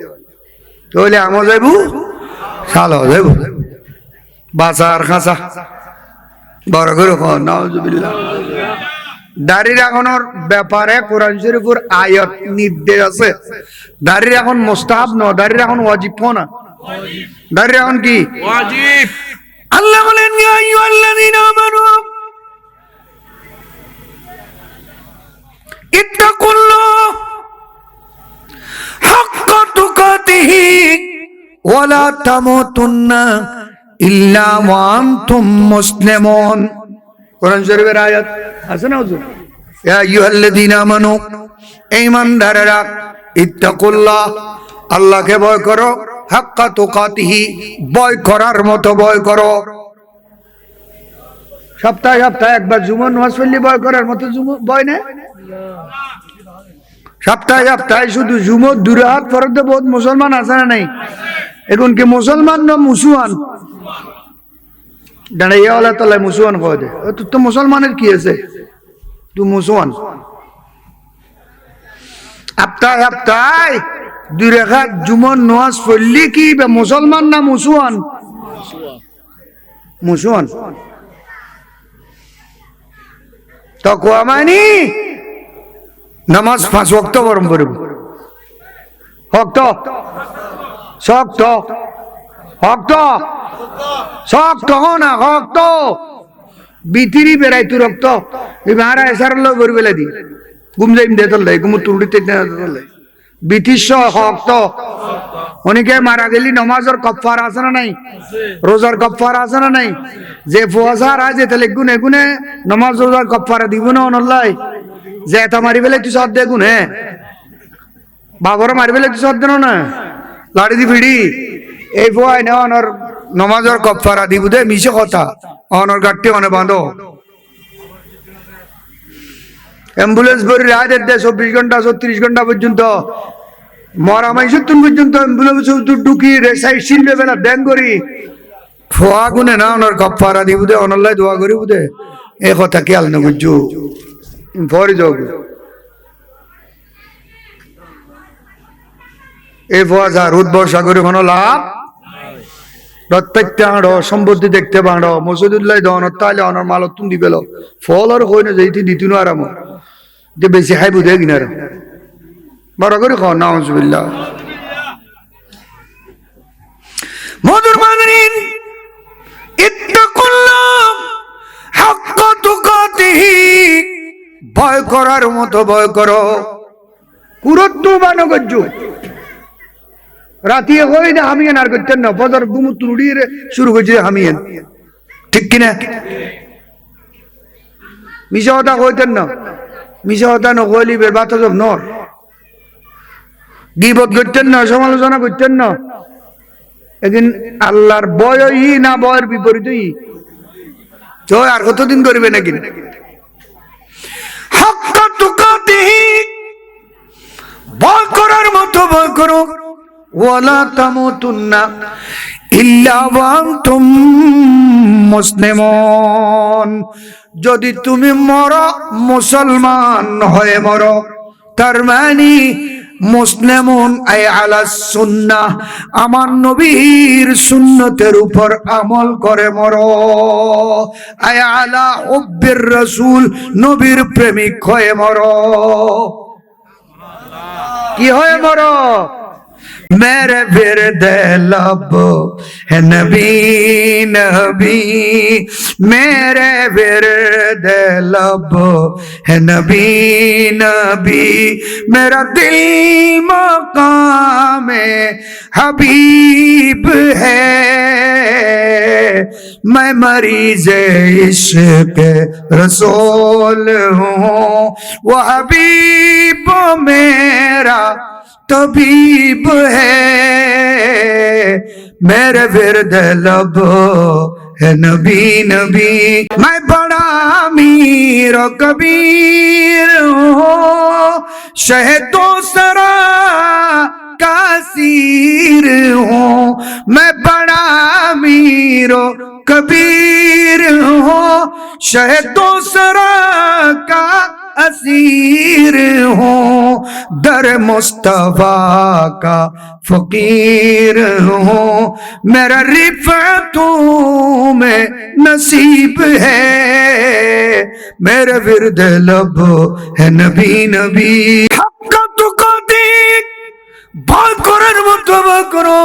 তাহলে আমো যাইব সাল যাইব বাঁচার খাঁচা বড় করে নাউজুবিল্লাহ। দাড়ি রাখনের ব্যাপারে কোরআন শরীফের আয়াত নির্দেশ আছে। দাড়ি রাখন মুস্তাহাব ন, দাড়ি রাখন ওয়াজিব না। দাড়ি রাখন কি ওয়াজিব। আল্লাহ বলেন ইয়া আইয়ুহাল্লাযীনা আমানু ইত্তাকুল্লাহ হাক্কা তুকাতিহি ওয়া লা তামুতুন্না ইল্লা ওয়া আনতুম মুসলিমুন। কোরআন শরীফের আয়াত আছে না হুজুর? ইয়া আইয়ুহাল্লাযীনা আমানু, ঈমানদাররা, ইত্তাকুল্লাহ, আল্লাহকে ভয় করো, হাক্কা তুকাতিহি, ভয় করার মতো ভয় করো। সপ্তাহে সপ্তাহে একবার জুমার নামাজ পড়লে ভয় করার মতো ভয় নেই। সপ্তাহে সপ্তাহে শুধু জুমর দূরে হাত ফরতে বহুত মুসলমান আছে না নাই? এখন কি মুসলমান না মুসুয়ান? দাঁড়াইয়াওয়ালা তলায় মুসুয়ান কয় দে, তোর তো মুসলমানের কি আছে, তুই মুসুয়ান। সপ্তাহে সপ্তাহে দুই রেখাত জুমর নামাজ পড়লি কি মুসলমান না মুসুয়ান? মুসুয়ান। তাকওয়া মানে নামাজ 5 ওয়াক্ত পড়ব করব। হক শক্ত শক্ত শক্ত না শক্ত বিতিরি বেড়াই তু রক্ত মারা এসার লো গরি বেলা দি ঘুম যাইম দে তল ঘুম তুড়িতে বিতিশ শক্ত। অনেকে মারা গেলি নমাজের কফার আছে না নাই? রোজার কফার আছে না নাই? যে ফুয়াশার আছে তাহলে গুনে গুনে নমাজ রোজার কফারা দিব না অনল্লাই। যে এটা মারি ফেলে তুই সদ দে গুনে, বাবরে মারি ফেলে তুই সদ দেন না, লাড়ি দি ভিড়ি এই ফুয়াই না অনর নমাজের কফারা দিব দে। মিশে কথা অনর গাঠটি অনে বাঁধো। অ্যাম্বুলেন্স ভরি রায় দে 24 ঘন্টা 36 ঘন্টা পর্যন্ত মরা মাইসুন পর্যন্ত অ্যাম্বুলেন্স ঢুকি সাইড শিলবে বেলা ব্যাং করি ফোয়া গুনে না অনর কফারা দিব দে, অনল্লাই দোয়া করি বুদে। এই কথা খেয়াল না বুঝছো ফরি যোগ এই ফোয়া যা রোদ বর্ষা করে কোনো লাভ। প্রত্যেকটা আড়ো সম্পত্তি দেখতে বাড়ো মসজিদুল্লাহ দন তাহলে অনর মালতুন দি পেল ফল আর হই না যেটি দিতুন আরাম যে বেশি হাই বুঝে কিনার বড় করে খাও নাউজুবিল্লাহ। মধুর মানরিন ইত্তাকুল্লাহ হাক্কা তুকাতিহি, ভয় করার মতো ভয় করো। কুরত্তু বানো গজ্জু রাতিয়ে হই না হামিয়ান আর করতেন না, ফজর ঘুম তুড়িয়ে শুরু করছে হামিয়ান, ঠিক কিনা? মিশা কথা কইতেন না, মিশা কথা নকলি বের বাতা সব নর গিবত করতেন না, সমালোচনা করতেন না। একদিন আল্লাহর বয়ই না বয়ের বিপরীতই জয় আর কতদিন করবে নাকি? হাক্কা তুকাতিহি, ভয় করার মতো ভয় করো। ওয়ালা তামুতুন্না ইল্লা ওয়া আনতুম মুসলিমুন, যদি তুমি মরো মুসলমান হয়ে মরো, তার মানে মুসলিমুন আই আলা সুন্নাহ, আমার নবীর সুন্নতের উপর আমল করে মরো। আই আলা হুব্বির রাসূল, নবীর প্রেমিক হয়ে মরো। কি হয়ে মরো? मेरे बिरद लब है नबी नबी, मेरे बिरद लब है नबी नबी, मेरा दिल मकाम हबीब है, मैं मरीज इश्क रसूल हूँ, वो हबीब मेरा तबीब है, मेरे विरद लब है नबी नबी। मैं बड़ा अमीर और कबीर हूँ, शहदों सरा का सीर हूँ, मैं बड़ा अमीर और कबीर हूँ, शहदों सरा का असीर हूँ, दर मुस्तफा का फकीर हूँ। मेरा रिफ़अतों में नसीब है, मेरे विर्द लब है नबी नबी। हक़ तुक़ाती, भय করার মতো ভয় করো,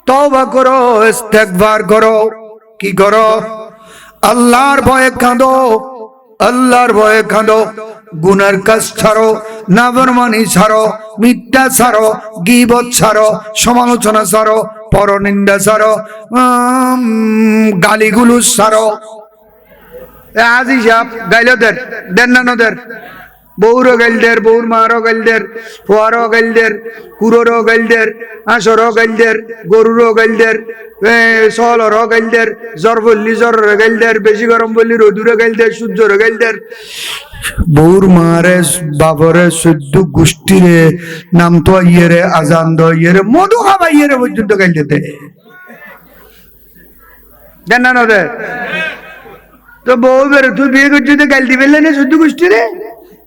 তওবা করো, ইস্তেগফার করো। কি করো? আল্লাহর ভয়ে কাঁদো, আল্লাহর ভয়ে কাঁদো। গুনার কাজ ছাড়ো, নাফরমানি ছাড়ো, মিথ্যা ছাড়ো, গীবত ছাড়ো, সমালোচনা ছাড়ো, পরনিন্দা ছাড়ো, গালিগুলোজ ছাড়ো। আজি সাহেব গাইলদের দেন না নদের, বউরও গাইলদের, বউর মারও গাইলদের, ফোয়ারও গাইলদের, কুরোরও গাইলদের, হাঁসরও গাইলদের, গরুরও গাইলদের, সলরও গাইলদের, জ্বর বললি জ্বরের গাইলদের, বেশি গরম বললি রোদুরে গাইলদের, সূর্যরে গাইলদের। বউর মারে বাবরে সদ্য গোষ্ঠীরে নাম তো ইয়েরে আজান দ ইয়েরে মধু খাবা ইয়েরে পর্যন্ত গাইলতে দেন না নদের। তো বউ বেরো তুই বিয়ে করছিস গাইল দিবে না সদ্য গোষ্ঠীরে?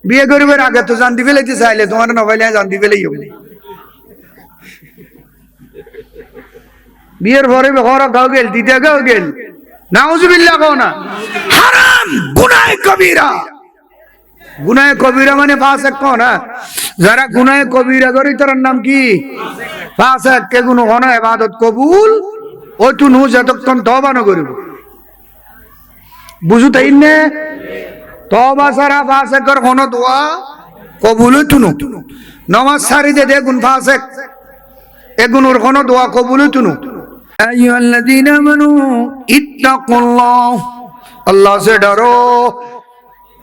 বিয়ে করিবার আগে তো জান দিবে লাইতে চাইলে তোমার না পাইলে জান দিবে লাই হবে। বিয়ের পরে বেখরা গাও গেল, দ্বিতীয় গাও গেল, নাউজুবিল্লাহ গাও না। হারাম গুনাহে কবিরা, গুনাহে কবিরা মানে ফাসিক কও না। যারা গুনাহে কবিরা করে তার নাম কি? ফাসিক। কে গুণ হন ইবাদত কবুল ওইটু নু যতক্ষণ তওবা না করিব। বুঝু তাই না? তওবা ছাড়া ফাসিকের কোনো দোয়া কবুল হইতো না। নামাজ ছাড়ি দে দেখুন ফাসিক, এগুনোর কোনো দোয়া কবুল হইতো না। আইয়ুহাল্লাযীনা আমানু ইত্তাকুল্লাহ, আল্লাহ সে ডরো,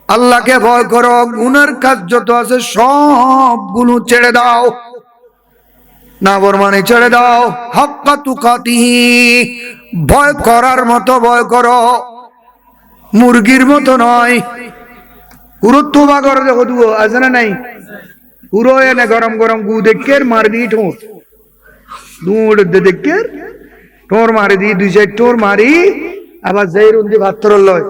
আল্লাহকে ভয় করো। গুনার কাজ যত আছে সবগুলো ছেড়ে দাও, নাফরমানি ছেড়ে দাও। হাক্কা তুকাতিহি, ভয় করার মতো ভয় করো, মুরগির মতো নয়। গুরুত্ব বা করে দেখো দুও আছে না নাই? পুরো এনে গরম গরম গু দেখে মার দি ঠোঁট, দুধ দেখে ঠোঁর মারি দি, দুই সাইড ঠোঁর মারি আবার যাই রুন্দি ভাত্তর লয়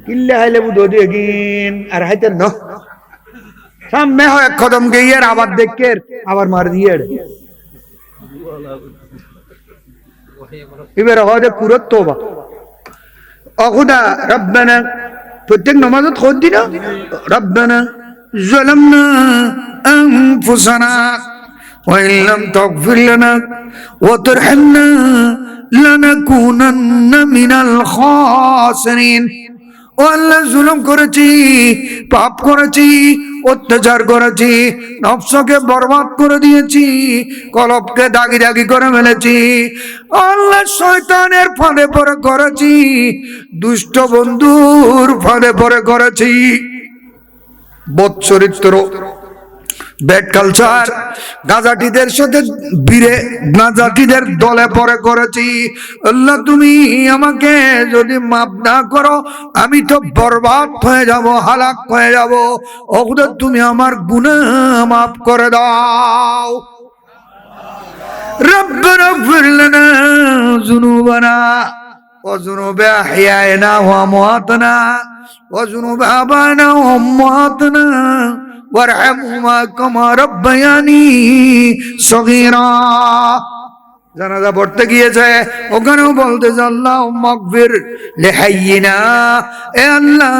কিল্লে হাইলে বুধ দিন আর হাইতে ন সামনে হয় এক কদম গিয়ে আবার দেখে আবার মার দিয়ে এবার হয় কুরত তোবা অখুদা রব্বানা। প্রত্যেক নামাজত খোদ দি না রব্বানা যালামনা আনফুসানা ওয়া ইন লাম তাগফির লানা ওয়া তারহামনা লানাকুনান্না মিনাল খাসিরিন। ও আল্লাহ, জুলুম করেছি, পাপ করেছি, অত্যাচার করেছি, নফসকে বরবাদ করে দিয়েছি, কলবকে দাগি দাগি করে ফেলেছি। আল্লাহ, শয়তানের ফাঁদে পড়ে করেছি, দুষ্ট বন্ধুর ফাঁদে পড়ে করেছি, বৎচরিত্র, ব্যাড কালচার, গাজাটিদের সাথে বীরে গাজাটিদের দলে পরে করেছি। আল্লাহ, তুমি আমাকে যদি মাফ না করো আমি তো বরবাদ হয়ে যাব, হালাক হয়ে যাব। ও খোদা, তুমি আমার গুনাহ মাফ করে দাও। রব্বানা ইগফির লানা যুনুবানা ওয়া যুনুবা আহইয়ানা ওয়া আমওয়াতানা ওয়া যুনুবা আবানা ওয়া উম্মাতানা ওয়ারহামহুমা কামা রাব্বায়ানি সগীরা। জানাজা পড়তে গিয়েছে, ওখানেও বলতেছে আল্লাহুম্মা ইগফির লিহাইয়িনা। এ আল্লাহ,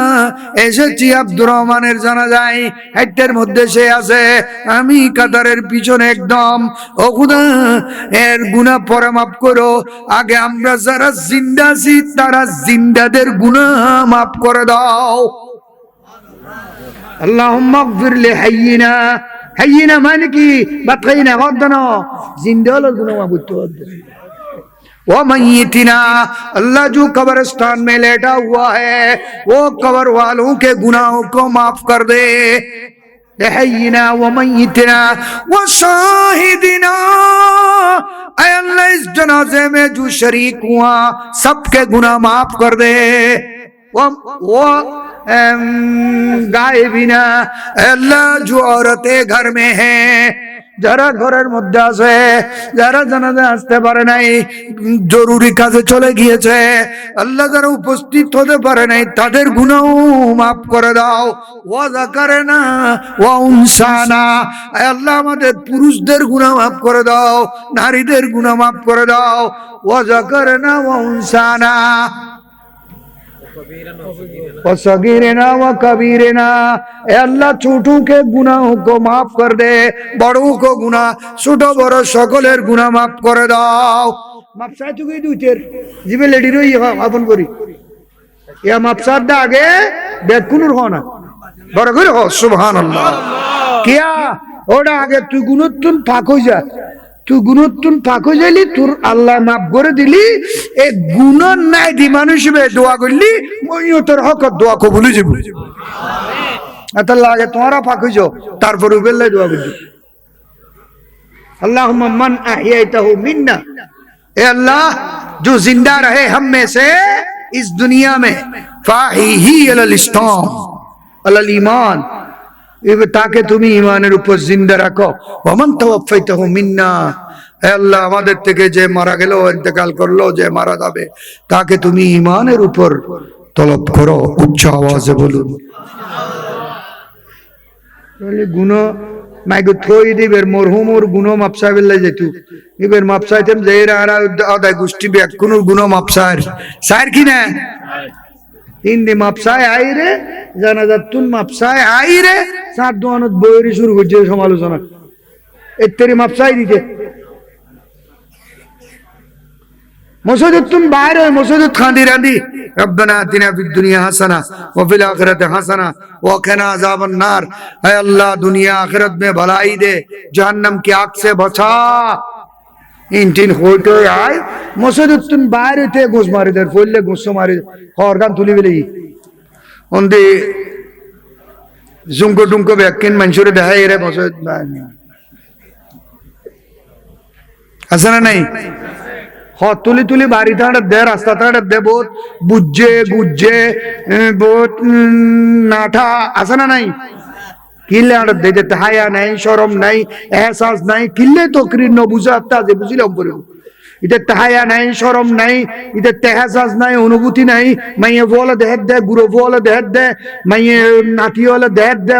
এসেছি আব্দুর রহমানের জানাজায়, হাইটের মধ্যে সে আছে, আমি কাতারের পিছনে একদম। ও খোদা, এর গুনাহ পরে মাফ করো। আগে আমরা যারা জিন্দা আছি তারা জিন্দাদের গুনাহ মাফ করে দাও। আল্লাহুম্মা ইগফির লিহাইয়িনা। হাইয়িনা মানে কি? বাতখাইনা গদনা, জিন্দা লোক গুনাহ মাফ করতে হবে। वो मय्यितिना, अल्लाह जो कब्रिस्तान में लेटा हुआ है वो कब्र वालों के गुनाहों को माफ कर दे। हय्यिना व मय्यितिना व शाहिदिना, ऐ अल्लाह इस जनाजे में जो शरीक हुआ सबके गुनाह माफ कर दे। वो गायबिना, अल्लाह जो औरतें घर में हैं যারা ঘরের মধ্যে আছে, যারা জানাজা আসতে পারে নাই, জরুরি কাজে চলে গিয়েছে, আল্লাহ যারা উপস্থিত হতে পারে নাই, তাদের গুনাহ মাফ করে দাও। ওয়া যাকারনা ওয়া উনসানা, আয় আল্লাহ আমাদের পুরুষদের গুনাহ মাফ করে দাও, নারীদের গুনাহ মাফ করে দাও। ওয়া যাকারনা ওয়া উনসানা और सगीरना व कबीरना, ए अल्लाह छोटों के गुनाहों को माफ कर दे, बड़ों को गुनाह छोटो बड़ो सकलेर गुनाह माफ करे दाओ। माफ चाই তো কি দুইটের জিবে লেডি রই আপন করি ইয়া মাপ সাদ আগে বেকুনুর হনা বড় করে হ সুবহানাল্লাহ। কিয়া ওটা আগে তুই গুণতুন পাক হই যা, তুই গুণতুন পাক হয়ে যাইলি, তোর আল্লাহ মাফ করে দিলি, এই গুণ নাই দি মানুষ দোয়া করলি, মইও তোর হক দোয়া কবুল হয়ে যাবে। আচ্ছা লাগে তোমারা পাক হয়ে যাও, তারপরে বেল্লাই দোয়া করলি अल्लाहुम्मा मन अहयैतहु मिन्ना, ए अल्लाह जो जिंदा रहे हम में से इस दुनिया में, फाहिही अलल इस्लाम अलल ईमान, ताकि तुम ईमानेर ऊपर जिंदा रखो। वमन तवफ्फैतहु मिन्ना, ए अल्लाह আমাদের থেকে যে মারা গেল, ইন্তেকাল করলো, যে মারা যাবে, তাকে তুমি ঈমানের উপর তলব করো। উচ্চ আওয়াজে বলুন তাহলে গুনাহ মাইগো থই দিবের মরহুমর গুনাহ মাপসাই বেল্লাই যেতু এবার মাপসাইতেম যে এরা আদায় গোষ্ঠী ব্যাক কোন গুনাহ মাপসার সার কি না হিন্দি মাপসায় আইরে জানাজাতুন মাপসায় আইরে সাত দোয়ানত বইরি শুরু করছে সমালোচনা এত্তেরি মাপসাই দিতে মসজিদতুন বাইরে মসজিদত খান্দি রান্দি रब्बना आतिना फिद दुनिया हसना व फिल आखिरति हसना व क़िना अज़ाबन नार, ऐ अल्लाह दुनिया आखिरत में भलाई दे, जहन्नम की आग से बचा। इन तीन होटो आए मसजिदतुन बाहर थे घुस मारे दर फोले घुस मारे ऑर्गन तुली बिली उनदे जुंको डुंको बेकिन मंशूर दे है रे मसजिद हसना नहीं तुली तुली बारी था दे रास्ता था दे बहुत बुज्जे गुज्जे बहुत नाठा ऐसा ना नहीं किले आड़ दे देते हाया नहीं शर्म नहीं एहसास नहीं किले तो क्रीन नो बुझा आता जे बुझिले हम पड़े इधर तहाया नहीं शर्म नहीं इधर एहसास नहीं अनुभूति नहीं मैं ये वाला देहत दे गुरु वाला देहत दे मैं ये नाती वाला देहत दे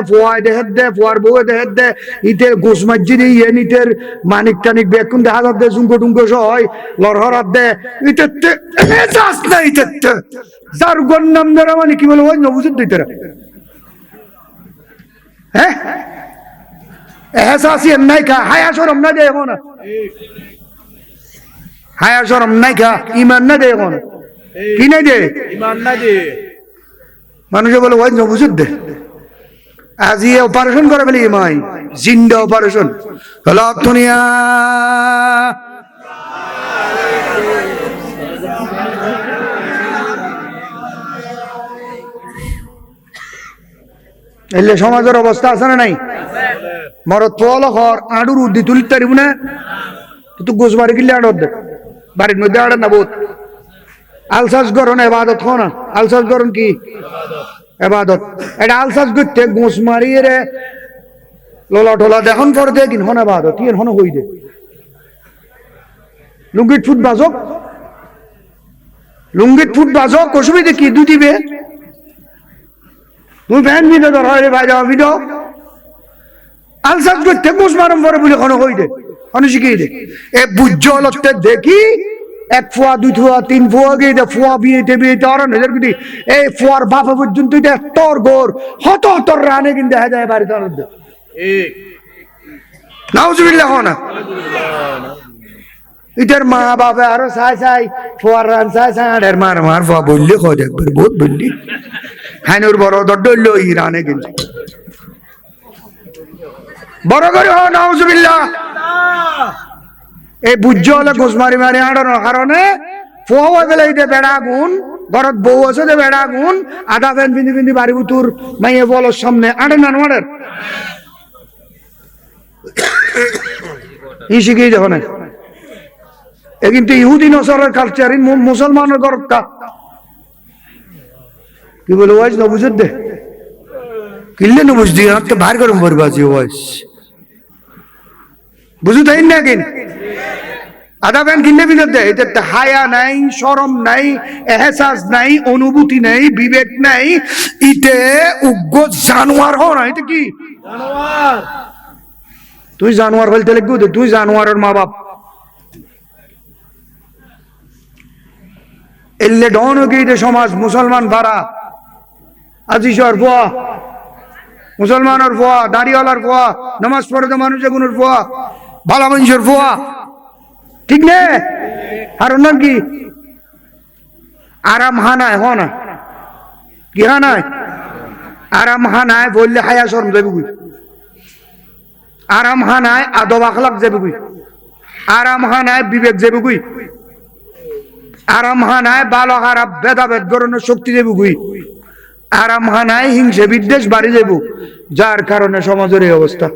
फुआर बोए देहत दे इधर घुस मस्जिद ये निter मानिक टानिक बेकुन देहात दे जुंको डुंको शोय लरहरात दे इधर एहसास नहीं इधर जारगन नाम दरा मानी की बोले वो नबुझत दे तेरा हैं एहसास ये नहीं का हाया शर्म ना दे हो ना हाया शर्म नहीं का ईमान ना दे कौन की नहीं दे ईमान ना दे মানুষ বলে ওই নবুজুদ দে আজ এই অপারেশন করে বলে ইমাই জিন্দা অপারেশন হলো দুনিয়া এলে সমাজের অবস্থা আছে না নাই মরত তোল ঘর আড়ুর উদ্দি তুলি তারিব না তো গোসবাড়ি গিলে আড়ত দে বাড়ির মধ্যে আড়ে না বহুত আলসাস গরণ এবাদত হো না আলসাস গরণ কি এবাদত এটা আলসাস করতে গোস মারিয়ে রে লোলা টোলা দেখুন পরে দে কিন হন এবাদত ইয়ে হন হই দে লুঙ্গিট ফুট বাজক অসুবিধা কি দু দিবে তুমি ফ্যান বিদে ধর হয় রে ভাই যাওয়া বিদ আলসাস করতে গোস মারম পরে বলে হন হই দে হন শিখিয়ে দে এ বুজ্জলতে দেখি এক ফুয়া দুই ফুয়া তিন ফুয়া গিয়ে দে ফুয়া বিয়েতে আর নজর কি এই ফুয়ার বাপা পর্যন্ত তোর গোর হত তোর রানে কিন্তু দেখা যায় বাড়িতে আনন্দ নাউজুবিল্লাহ না ইটার মা বাবা আরো চাই ফুয়ার রান চাই আর মার ফুয়া বললে খোঁজ একবার বহুত বললি হাইনুর বড় দড্ডল ই রানে কিন্তু বড় করে হ নাউজুবিল্লাহ এই বুঝ্য হলে ঘুষ মারি আড়ানোর কারণে ফুয়া হয়ে গেলে এই বেড়া গুণ ঘরত বউ আছে যে বেড়া গুণ আধা প্যান্ট পিন্ধি পিন্ধি বাড়ি বুতুর মাইয়ে বলার সামনে আড়ে না নোয়ারের ই শিখেই দেখো না এ কিন্তু ইহুদি নসরের কালচার মুসলমানের ঘরত কা কি বলে ওয়াইজ না বুঝত দে কিনলে না বুঝ দিয়ে তো ভার গরম ভরবাজি ওয়াইজ বুঝু তাই না কিন আধা প্যান্ট কিনে বিরুদ্ধে এটা হায়া নাই, শরম নাই, এহসাস নাই, অনুভূতি নাই, বিবেক নাই, ইতে উগ্র জানোয়ার হও না। এটা কি জানোয়ার? তুই জানোয়ার বলতে লিখবো, তুই জানোয়ারের মা বাপ এলে ডন গিয়ে সমাজ মুসলমান ভাড়া আজিসর ফোয়া, মুসলমানের ফোয়া, দাড়িওয়ালার ফোয়া, নামাজ পড়ে তো মানুষ এগুলোর ফোয়া, ভালো মানুষের ফোয়া, ঠিক না? আর নাম কি আরাম হানায় হ না কি হানায় আরাম হানায় বললে হায়া শরম যাবে কই, আরাম হানায় আদব আখলাক যাবে কই, আরাম হানায় বিবেক যাবে কই, আরাম হানায় ভালো খারাপ ভেদাভেদ করানোর শক্তি যাবে কই, আরাম হানায় হিংসে বিদ্বেষ বাড়ি যাব, যার কারণে সমাজের এই অবস্থা।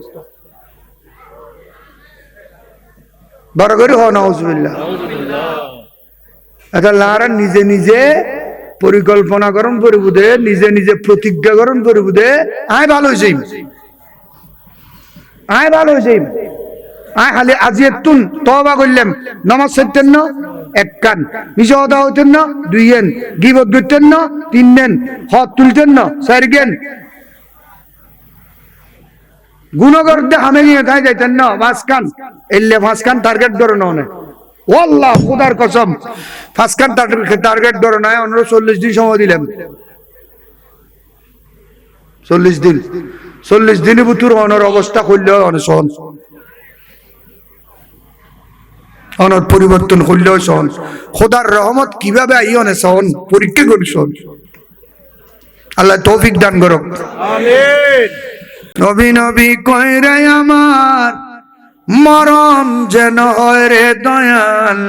বড় করে হ নাউজুবিল্লাহ। আচ্ছা লারা নিজে নিজে পরিকল্পনা করুন পরিবুদে, নিজে নিজে প্রতিজ্ঞা করুন পরিবুদে, আয় ভালো হয়েছে, আয় ভালো হয়েছে, আয় খালি আজি একটুন তওবা করলাম, নামাজ ছাড়তেন না এক কান, মিশা কথা হইতেন না দুই এন, গিবত করতেন না তিন নেন, হদ তুলতেন না চার গেন, গুণগর হামে নিয়ে তাই যাইতেন না পাঁচ কান, এলে পাঁচ কান টার্গেট ধরে না অনেক ওয়াল্লাহ খোদার কসম পাঁচ কান টার্গেট ধরে নাই। 40 দিন সময় দিলাম, 40 দিনে বুতুর অনর অবস্থা করলে অনশন, অনর পরিবর্তন করলে সহন, খোদার রহমত কিভাবে আই অনে সহন পরীক্ষা করি সহন। আল্লাহ তৌফিক দান করুক, আমিন। নবী নবী কয় রে আমার মরণ যেন হয় রে দয়াল,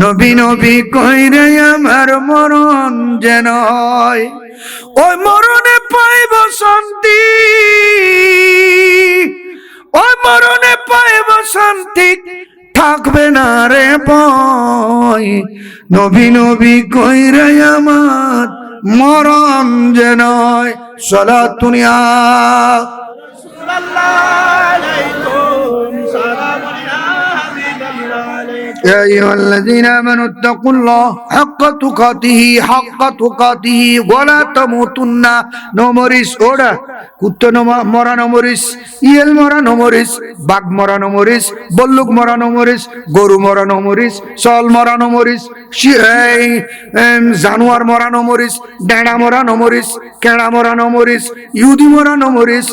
নবী নবী কয় রে আমার মরণ যেন হয়, ওই মরণে পাইব শান্তি, ওই মরণে পাইব শান্তি, থাকবে না রে ভয়, নবী নবী কয় রে আমার মরণ যেন হয়। সালাতুন ইয়া يا أيها الذين آمنوا اتقوا الله حق تقاته حق تقاته ولا تموتن نمرس ওরা কুত্তা মরা নমরিস, ইয়েল মরা নমরিস, বাঘ মরা নমরিস, বল্লুক মরা নমরিস, গরু মরা নমরিস, চল মরা নমরিস, জানোয়ার মরা নমরিস, ডেড়া মরা নমরিস, কেড়া মরা নমরিস, ইহুদি মরা নমরিস,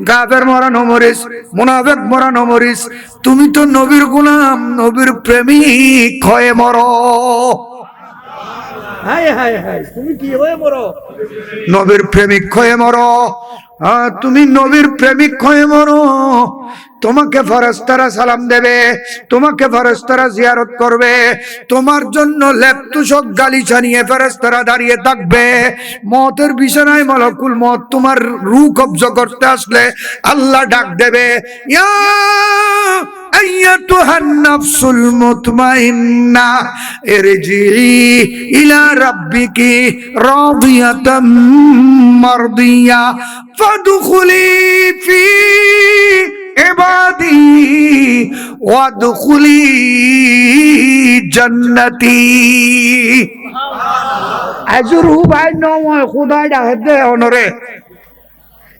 কাফের মরা নমরিস, মুনাফিক মরা নমরিস। তুমি তো নবীর গোলাম, নবীর প্রেমিক হয়ে মরো। হায় হায় হায়, তুমি কি হয়ে মরো? নবীর প্রেমিক হয়ে মরো। তুমি নবীর প্রেমিক হয়ে মরো, তোমাকে ফেরেশতারা সালাম দেবে, তোমাকে ফেরেশতারা জিয়ারত করবে, তোমার জন্য লেপতুশক গালিচা নিয়ে ফেরেশতারা দাঁড়িয়ে থাকবে। মওতের বিছানায় মালাকুল মওত তোমার রূহ কবজা করতে আসলে আল্লাহ ডাক দেবে, ইয়া আইয়াতুহান নাফসুল মুতমাইন্না ইরজিই ইলা রাব্বিকি রাদিয়াতাম মারদিয়া ফাদখুলি ফি ইবাদি ওয়াদখুলি জান্নাতি। আজরু ভাই নয় খোদাই ডাকে দে অনরে,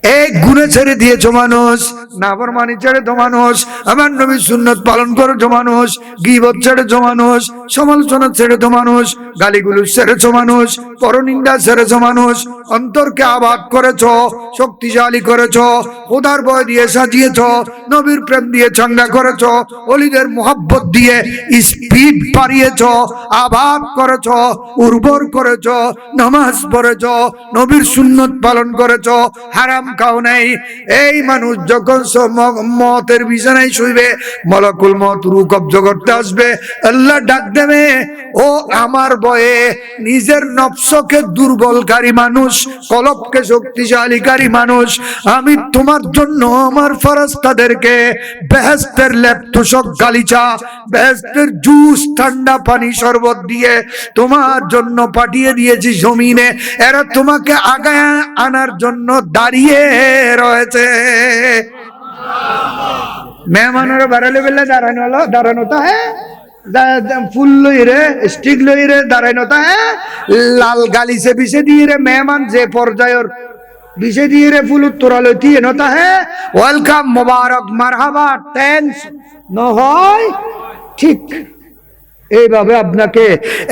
এক গুণে ছেড়ে দিয়েছো মানুষ, নাফরমানি ছেড়েছো মানুষ, আমার নবীর সুন্নাত পালন করেছো মানুষ, গীবত ছেড়েছো মানুষ, সমালোচনা ছেড়েছো মানুষ, গালিগুলো ছেড়েছো মানুষ, পরনিন্দা ছেড়েছো মানুষ, অন্তরকে আবাদ করেছো, শক্তিশালী করেছো, খোদার ভয় দিয়ে সাজিয়েছো, নবীর প্রেম দিয়ে চাঙ্গা করেছো, ওলিদের মুহাব্বত দিয়ে স্পিড বাড়িয়েছো, আবাদ করেছো, উর্বর করেছো, নামাজ পড়েছো, নবীর সুন্নাত পালন করেছো, হারাম খাও নাই। এই মানুষ যখন মওতের বিছানায় শুইবে, মালাকুল মওত রূহ কবজা করতে আসবে, আল্লাহ ডাক দেবে, ও আমার ভয়ে নিজের নফসকে দুর্বলকারী মানুষ, কলবকে শক্তিশালীকারী মানুষ, আমি তোমার জন্য আমার ফেরেশতাদেরকে বেহেশতের লেপতুশক গালিচা, বেহেশতের জুস, ঠান্ডা পানি, শরবত দিয়ে তোমার জন্য পাঠিয়ে দিয়েছি জমিনে। এরা তোমাকে আগায় আনার জন্য দাঁড়িয়ে রয়েছে। মেহমানের বাড়ালে বেলা দাঁড়ানোটা হ্যাঁ, ফুল লই রে স্টিক লই রে দাঁড়ানোটা হ্যাঁ, লাল গালিছে বিষে দিয়ে রে মেহমান যে পর্যায়ের বিষে দিয়ে রে ফুল উত্তরা লইতি নতা হ্যাঁ, ওয়েলকাম মোবারক মারহাবা থ্যাঙ্কস নহয় ঠিক এইভাবে আপনাকে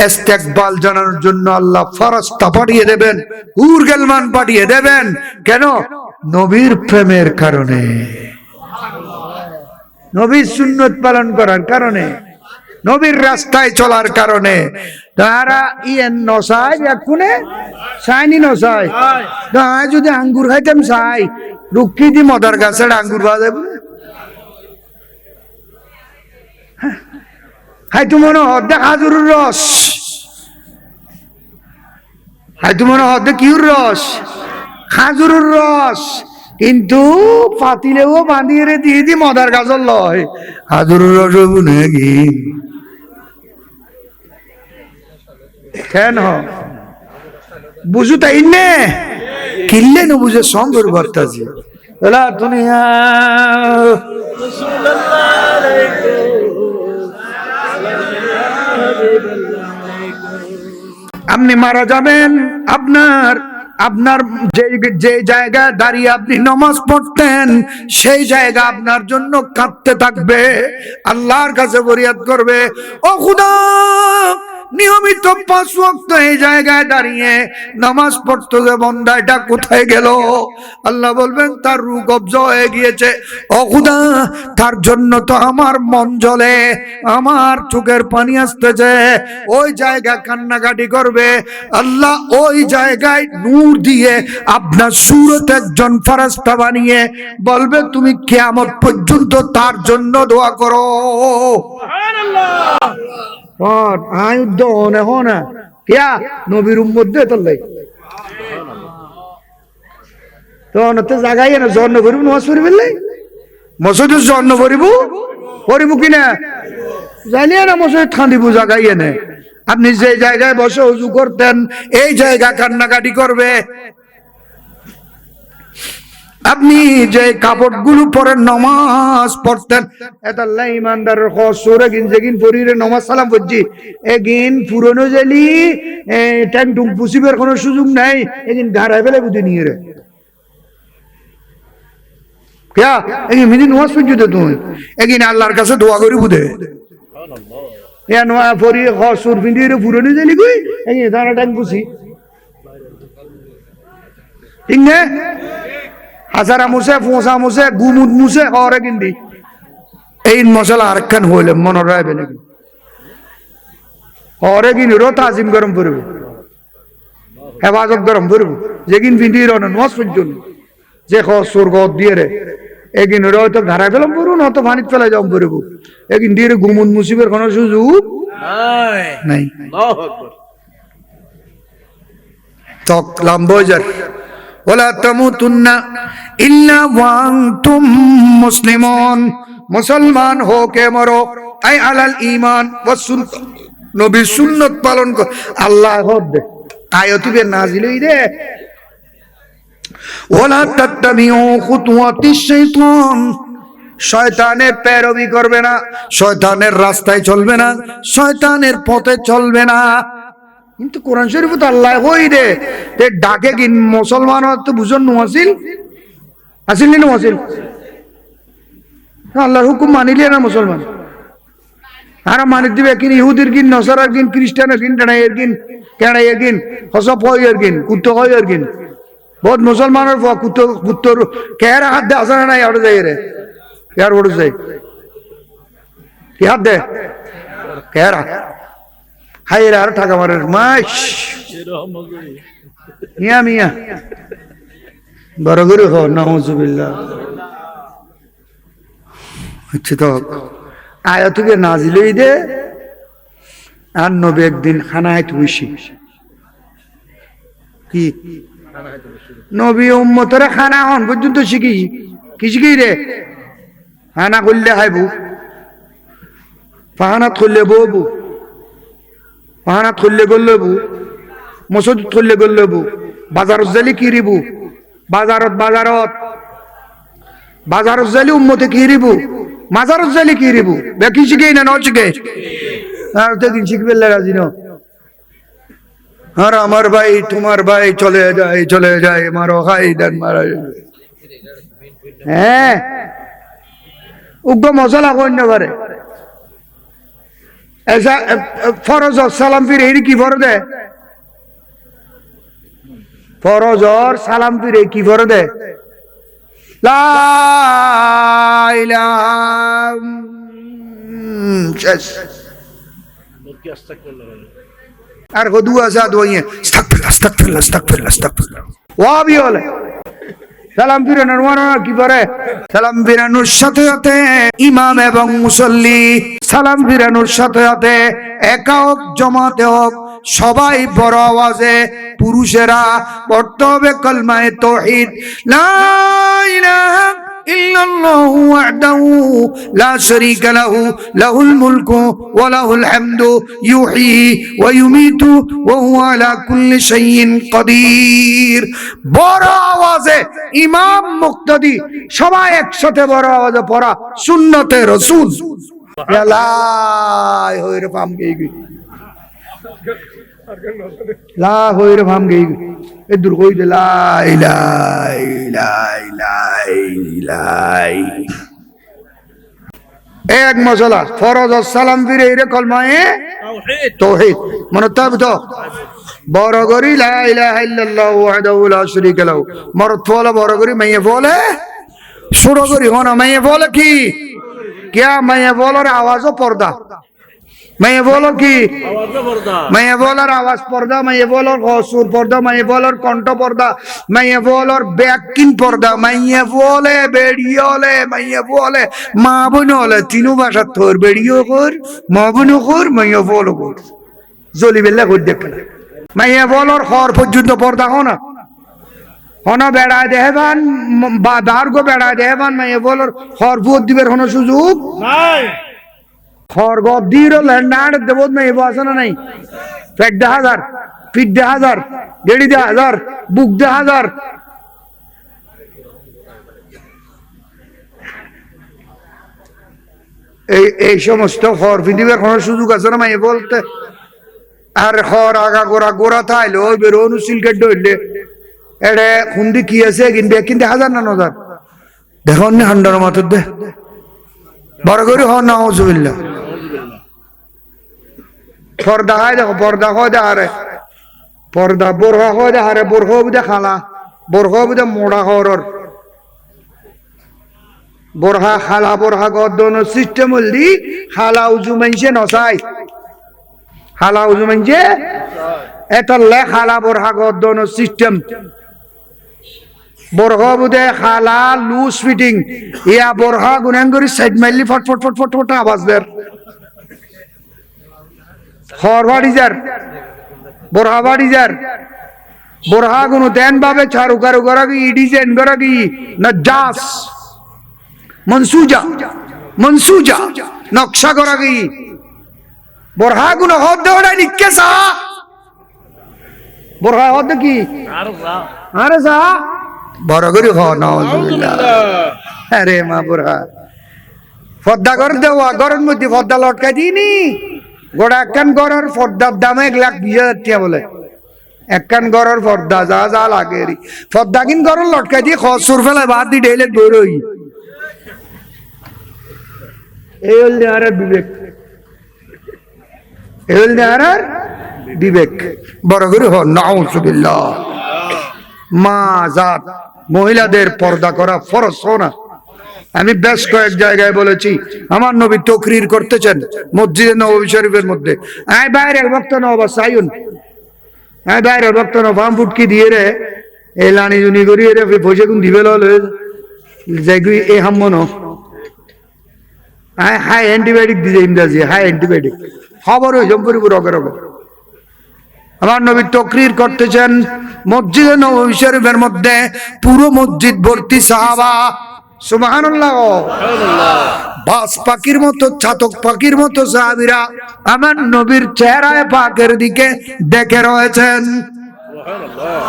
ইস্তেকবাল জানানোর জন্য আল্লাহ ফেরেশতা পাঠিয়ে দেবেন, হুর গেলমান পাঠিয়ে দেবেন। কেন? নবীর প্রেমের কারণে, নবীর সুন্নত পালন করার কারণে, নবীর রাস্তায় চলার কারণে। তারা ইয়েন নসাই এক্ষুনে সাইনি নসাই যদি আঙ্গুর খাইতাম চাই রুক্ষি দি মদার গাছের আঙ্গুর পাওয়া যাবে হাইতু মনে হদ্দে খাজুরের রস, হাইতু মনে হদ্দে কিউর রস, খাজুরের রস। কিন্তু পাতিলেও বাঁধিয়ে দিয়ে দি মদার গাছর লয় খাজুরের রস হবু নাকি কেন বুঝু তাই নে কিনলে না বুঝে সঙ্গর বার্তাজি এলা দুনিয়া আপনি মারা যাবেন, আপনার যে জায়গায় দাঁড়িয়ে আপনি নামাজ পড়তেন সেই জায়গা আপনার জন্য কাঁদতে থাকবে, আল্লাহর কাছে ফরিয়াদ করবে, ও খোদা নিয়মিত 5 ওয়াক্ত এই জায়গায় দাঁড়িয়ে নামাজ পড়তো যে বান্দা এটা কোথায় গেল? আল্লাহ বলবেন তার রূহ কবজা হয়ে গিয়েছে। ও খোদা তার জন্য তো আমার মন জ্বলে, আমার চোখের পানি আসতেছে। ওই জায়গা কান্নাকাটি করবে, আল্লাহ ওই জায়গায় নূর দিয়ে আপনার সুরত একজন ফেরেশতা বানিয়ে বলবে তুমি কিয়ামত পর্যন্ত তার জন্য দোয়া করো। সুবহানাল্লাহ। নবীর উম্মত দে তোলাই তো জাগাই না জন্ম করিব নামাজ পড়িব মসজিদে জন্ম করিব করিব কিনা জানিয়ে না মসজিদ খান্দিব জাগাই এনে। আপনি যে জায়গায় বসে উজু করতেন এই জায়গা কান্নাকাটি করবে। আপনি যে কাপড়গুলো পরে নামাজ পড়তেন এতাল্লাহ ইমানদারের খসরে গিন যেগিন পরিরে নামাজ সালাম করছি এগিন পুরনো জেলি ট্যাং টুং পুষিবের কোনো সুযোগ নাই, এগিন ঘাড়ায় ফেলে বুঝে নিয়ে রে क्या এগিন মিদি নামাজ পড়ছি তো তুই এগিন আল্লাহর কাছে দোয়া করি বুঝে ইয়া নোয়া পরি খসর ফিন্দিরে পুরনো জেলি কই এগিন দাঁড়া ট্যাং পুষি ঠিক না? হাজারা মুছে ফোঁসা মুছে গুমুদ মুছে হরে কিন্দি এই মশলা আরেকখান হইলে মনে রাখবে নাকি হরে কিন রো তাজিম গরম করব হেফাজত গরম করব যেগিন বিন্দি রন নস পর্যন্ত যে খসর গদ দিয়ে রে এগিন রো তো ঘাড়া ফেলাম পড়ু না তো পানিত ফেলা যাম পড়ব এগিন দিয়ে গুমুদ মুসিবের কোনো সুযোগ নাই। আল্লাহু আকবার। তক লাম্বজার ওয়ালা তামুতুন্না ইল্লা ওয়া আনতুম মুসলিমুন, মুসলমান হো কে মরো আই আলাল ঈমান ওয়া সুন্নাত, নবী সুন্নাত পালন কর। আল্লাহ হদে আয়াতে নাজিল হইরে ওয়ালা তাত্তাবিউ খুতুওয়াতিশ শাইতান, শয়তানের পেরোবি করবে না, শয়তানের রাস্তায় চলবে না, শয়তানের পথে চলবে না। কিন্তু কোরআন শরীফ তো আল্লাহ হই রে তে ডাকে কিন মুসলমান তো বুঝন নোয়াছিল আসিল নি নোয়াছিল আল্লাহর হুকুম মানিলে না মুসলমান আর মানি দিবে কিন ইহুদির কিন নসারার কিন খ্রিস্টানের কিন টানাইয়ের কিন কেড়াইয়ের কিন হসব হইয়ের কিন কুত্তো হইয়ের কিন বহুত মুসলমানের কুত্তো কুত্তর কেরা হাত দে আসে নাই ওটা যাই রে কেয়ার ওটা যাই কি হাত দে কেরা হাইরা আর টাকা মারের মাস মিয়া মিয়া বড় করে হো নাউজুবিল্লাহ। আচ্ছা তো আয়াতুকে নাজিলই দে আর নবী একদিন খানায় তুইছি কি নবী উম্মতরে খানা হন পর্যন্ত শিখি কি শিখি রে খানা করলে খাইবু পাহানাত করলে বউ পাহানাত খুললে গল্লবু মসজিদ খুললে গল্লবু বাজারত জালি কিরিবু বাজারত বাজারত বাজারত জালি উম্মতে কিরিবু মাজারত জালি কি রিবু বেকি শিখে না নচিকে আর তো দিন শিখবে রাজি ন আর আমার ভাই তোমার ভাই চলে যায় মারো খাই দেন মারা হ্যাঁ উগ্র মশলা কন্য পারে ऐसा फरोज और सलाम फिर एक की फर्ज है फरोज और सलाम फिर एक की फर्ज है ला इलाहा আর কো দুয়া সাদ হইয়ে আস্তাগফিরুল্লাহ ওয়া বি হলে সালাম ফিরানোর মানে কি করে সালাম ফিরানোর সাথে সাথে ইমাম এবং মুসল্লি সালাম ফিরানোর সাথে সাথে একা হোক জামাতে হোক সবাই বড় আওয়াজে পুরুষেরা পড়তে হবে কলমায়ে তাওহীদ লা ইলাহা ইল্লাল্লাহু ওয়াহদাহু লা শারীকা লাহু লাহুল মুলকু ওয়া লাহুল হামদু ইউহয়ী ওয়া ইউমীতু ওয়া হুয়া আলা কুল্লি শাইইন কাদির। বড় আওয়াজে ইমাম মুক্তাদি সবাই একসাথে বড় আওয়াজে পড়া সুন্নতে রাসূল। লা হইরে ফাম গই লা হইরে ফাম গই এ দূর কই দে লা ইলাহা এক মশলা ফরজ সালাম ফিরে এর কলমায়ে তাওহীদ মনে তো বড় করি লা ইলাহা ইল্লাল্লাহু ওয়াহদাহু লা শারীকা লাহু মরদ বলে বড় করি মাইয়ে বলে ছোট করি হনা মাইয়ে বলে কি क्या मैं बोलर आवाज पर्दा मैं बोलो की मैं बोलर आवाज पर्दा मैं बोलर सुर पर्दा मैं बोलर कंठ पर्दा मैं बोलर बैकिन पर्दा मैं बोले बेड़ियोले मैं बोले माँ बनोले तीनों भाषा थोर बेड़ियो कर माँ बनो कर मैं बोलो कर जोली बेल्ला कर देखना मैं बोलर खर पर्यन्त पर्दा हो ना হনা বেড়া দেহবান বাদার গো বেড়া দেহবান মাইয়ে বলর খরপুত দিবের কোনো সুযোগ নাই খরগ দির ল্যান্ডার দেবত নাই আছে না নাই পেট 10,000 ফিট 10,000 গেড়ি 10,000 বুক 10,000 এই সমস্ত খর দিবের কোনো সুযোগ আছে না মাইয়ে বলতে আর খর আগা গোরা গোরা থাইলো ওই বের অনুশীল কেড হইলে এড়ে খুন্দি কি আছে কিন্তু 1000 না 9000 দেখুন না হান্ডার মত দে বড় করে হ নাউজুবিল্লাহ পর্দা হয় দেখো পর্দা হয় দে আরে পর্দা বোরহা হয় দে আরে বোরহা বুদে খালা বোরহা বুদে মোড়া হরর বোরহা খালা বোরহা গদন সিস্টেম হলদি খালা উজু মাইছে নসাই খালা উজু মাইছে এটা লে খালা বোরহা গদন সিস্টেম বরহা বুদে খালা লুজ ফিটিং ইয়া বরহা গুনাঙ্গরি সাইড মাইলি ফট ফট ফট ফট ফট আওয়াজ দের খরবাড়ি যার বরহা বাড়ি যার বরহা গুনো দেন ভাবে চারু কারু করা কি ডিজাইন করা কি না জাস মনসুজা নকশা করা কি বরহা গুনো হদ দেওয়া নিকেসা বরহা হদ কি আরে সা বড় করে হ নাউজুবিল্লাহ আরে মা বুড়া পর্দা করে দেওয়া ঘরের মধ্যে পর্দা লটকাই দিইনি গোড়া একখান ঘরের পর্দার দাম 1,20,000 টাকা বলে একখান ঘরের পর্দা যা যা লাগে পর্দা কিন ঘরের লটকাই দিয়ে খসুর ফেলায় বাদ দি ডেলে দৌড়ই এই হল নেহারের বিবেক এই হল নেহারের বিবেক বড় করে হ নাউজুবিল্লাহ মা জাত মহিলাদের পর্দা করা ফরজ না আমি বেশ কয়েক জায়গায় বলেছি আমার নবী তাকরীর করতেছেন মসজিদে নববী শরীফের মধ্যে আয় বাইরের বক্ত নবাস আইন আয় বাইরের বক্ত নবাম ফুটকি দিয়ে রে এই লানি জুনি করি রে বসে কোন দিবে ললে যাইগুই এই হাম্মন আয় হাই অ্যান্টিবায়োটিক দিয়ে ইমদাজি হাই অ্যান্টিবায়োটিক খবর হই জম্পুরি রগে রগে আমার নবী তাকরীর করতেছেন মসজিদে নববী শরীফের মধ্যে পুরো মসজিদ ভর্তি সাহাবা সুবহানাল্লাহ বাস পাখির মতো চাতক পাখির মতো সাহাবীরা আমার নবীর চেহারায় পাকের দিকে দেখে রয়েছেন সুবহানাল্লাহ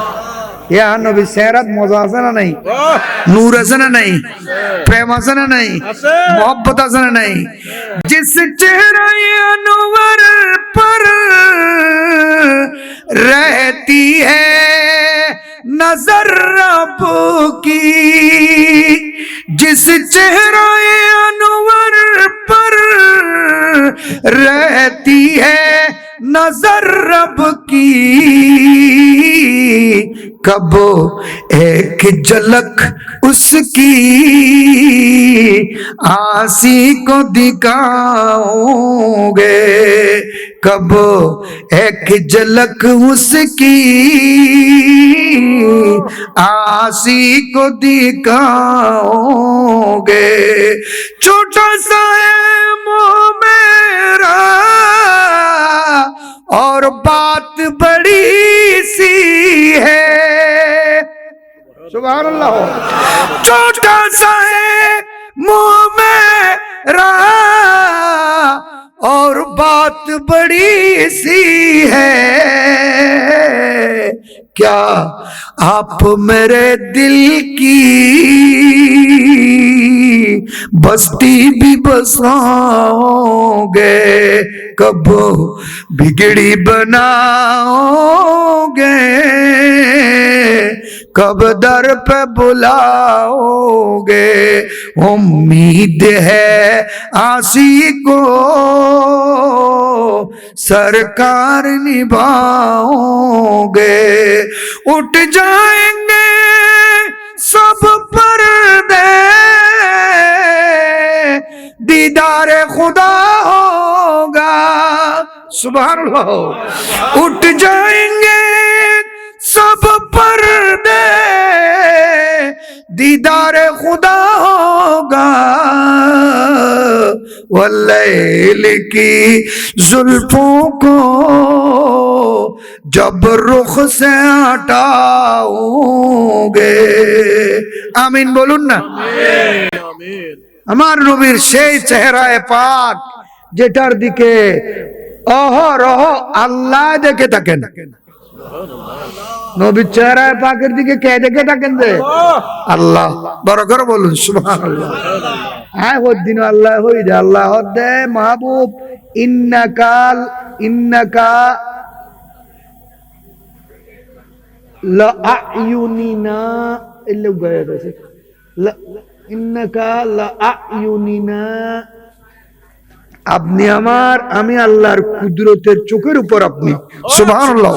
ইয়া নবী চেহারাত মজা আছে না নাই, নূর আছে না নাই, প্রেম আছে না নাই, मोहब्बत আছে না নাই। जिस चेहरा अनवर पर रहती है नजर रब की, जिस चेहरा अनवर पर रहती है नजर रब की, कब एक झलक उसकी आसी को दिखाओगे, कब एक झलक उसकी आसी को दिखाओगे। छोटा सा है मुँह मेरा और बात बड़ी सी है, सुभान अल्लाह। छोटा सा है मुँह मेरा और बात बड़ी सी है, क्या आप मेरे दिल की बस्ती भी बसाओगे, कब बिगड़ी बनाओगे, कब दर पे बुलाओगे। उम्मीद है आसी को सरकार निभाओगे। उठ जाएंगे सब पर्दे, दीदार खुदा होगा, सुभान अल्लाह। उठ जाएंगे सब पर्दे, दीदार खुदा होगा। वल्लैल की जुल्फों को जब रुख से हटाओगे। आमीन बोलुन ना। আমার নবীর সেই চেহারায় পাক যেটার দিকে অহরহ আল্লাহ দেখে থাকেন। নবীর চেহারায় পাকের দিকে কে দেখে থাকেন? আল্লাহ। বড় করে বলুন সুবহানাল্লাহ। হ্যাঁ ওদিন আল্লাহ হই দে, আল্লাহ দে মাহবুব ইন্নাকা লা আয়ুনিনা ইল্লা গায়ে আছে ইন্নাকা লা আয়ুনিনা, আপনি আমার, আমি আল্লাহর কুদরতের চোখের উপর আপনি, সুবহানাল্লাহ।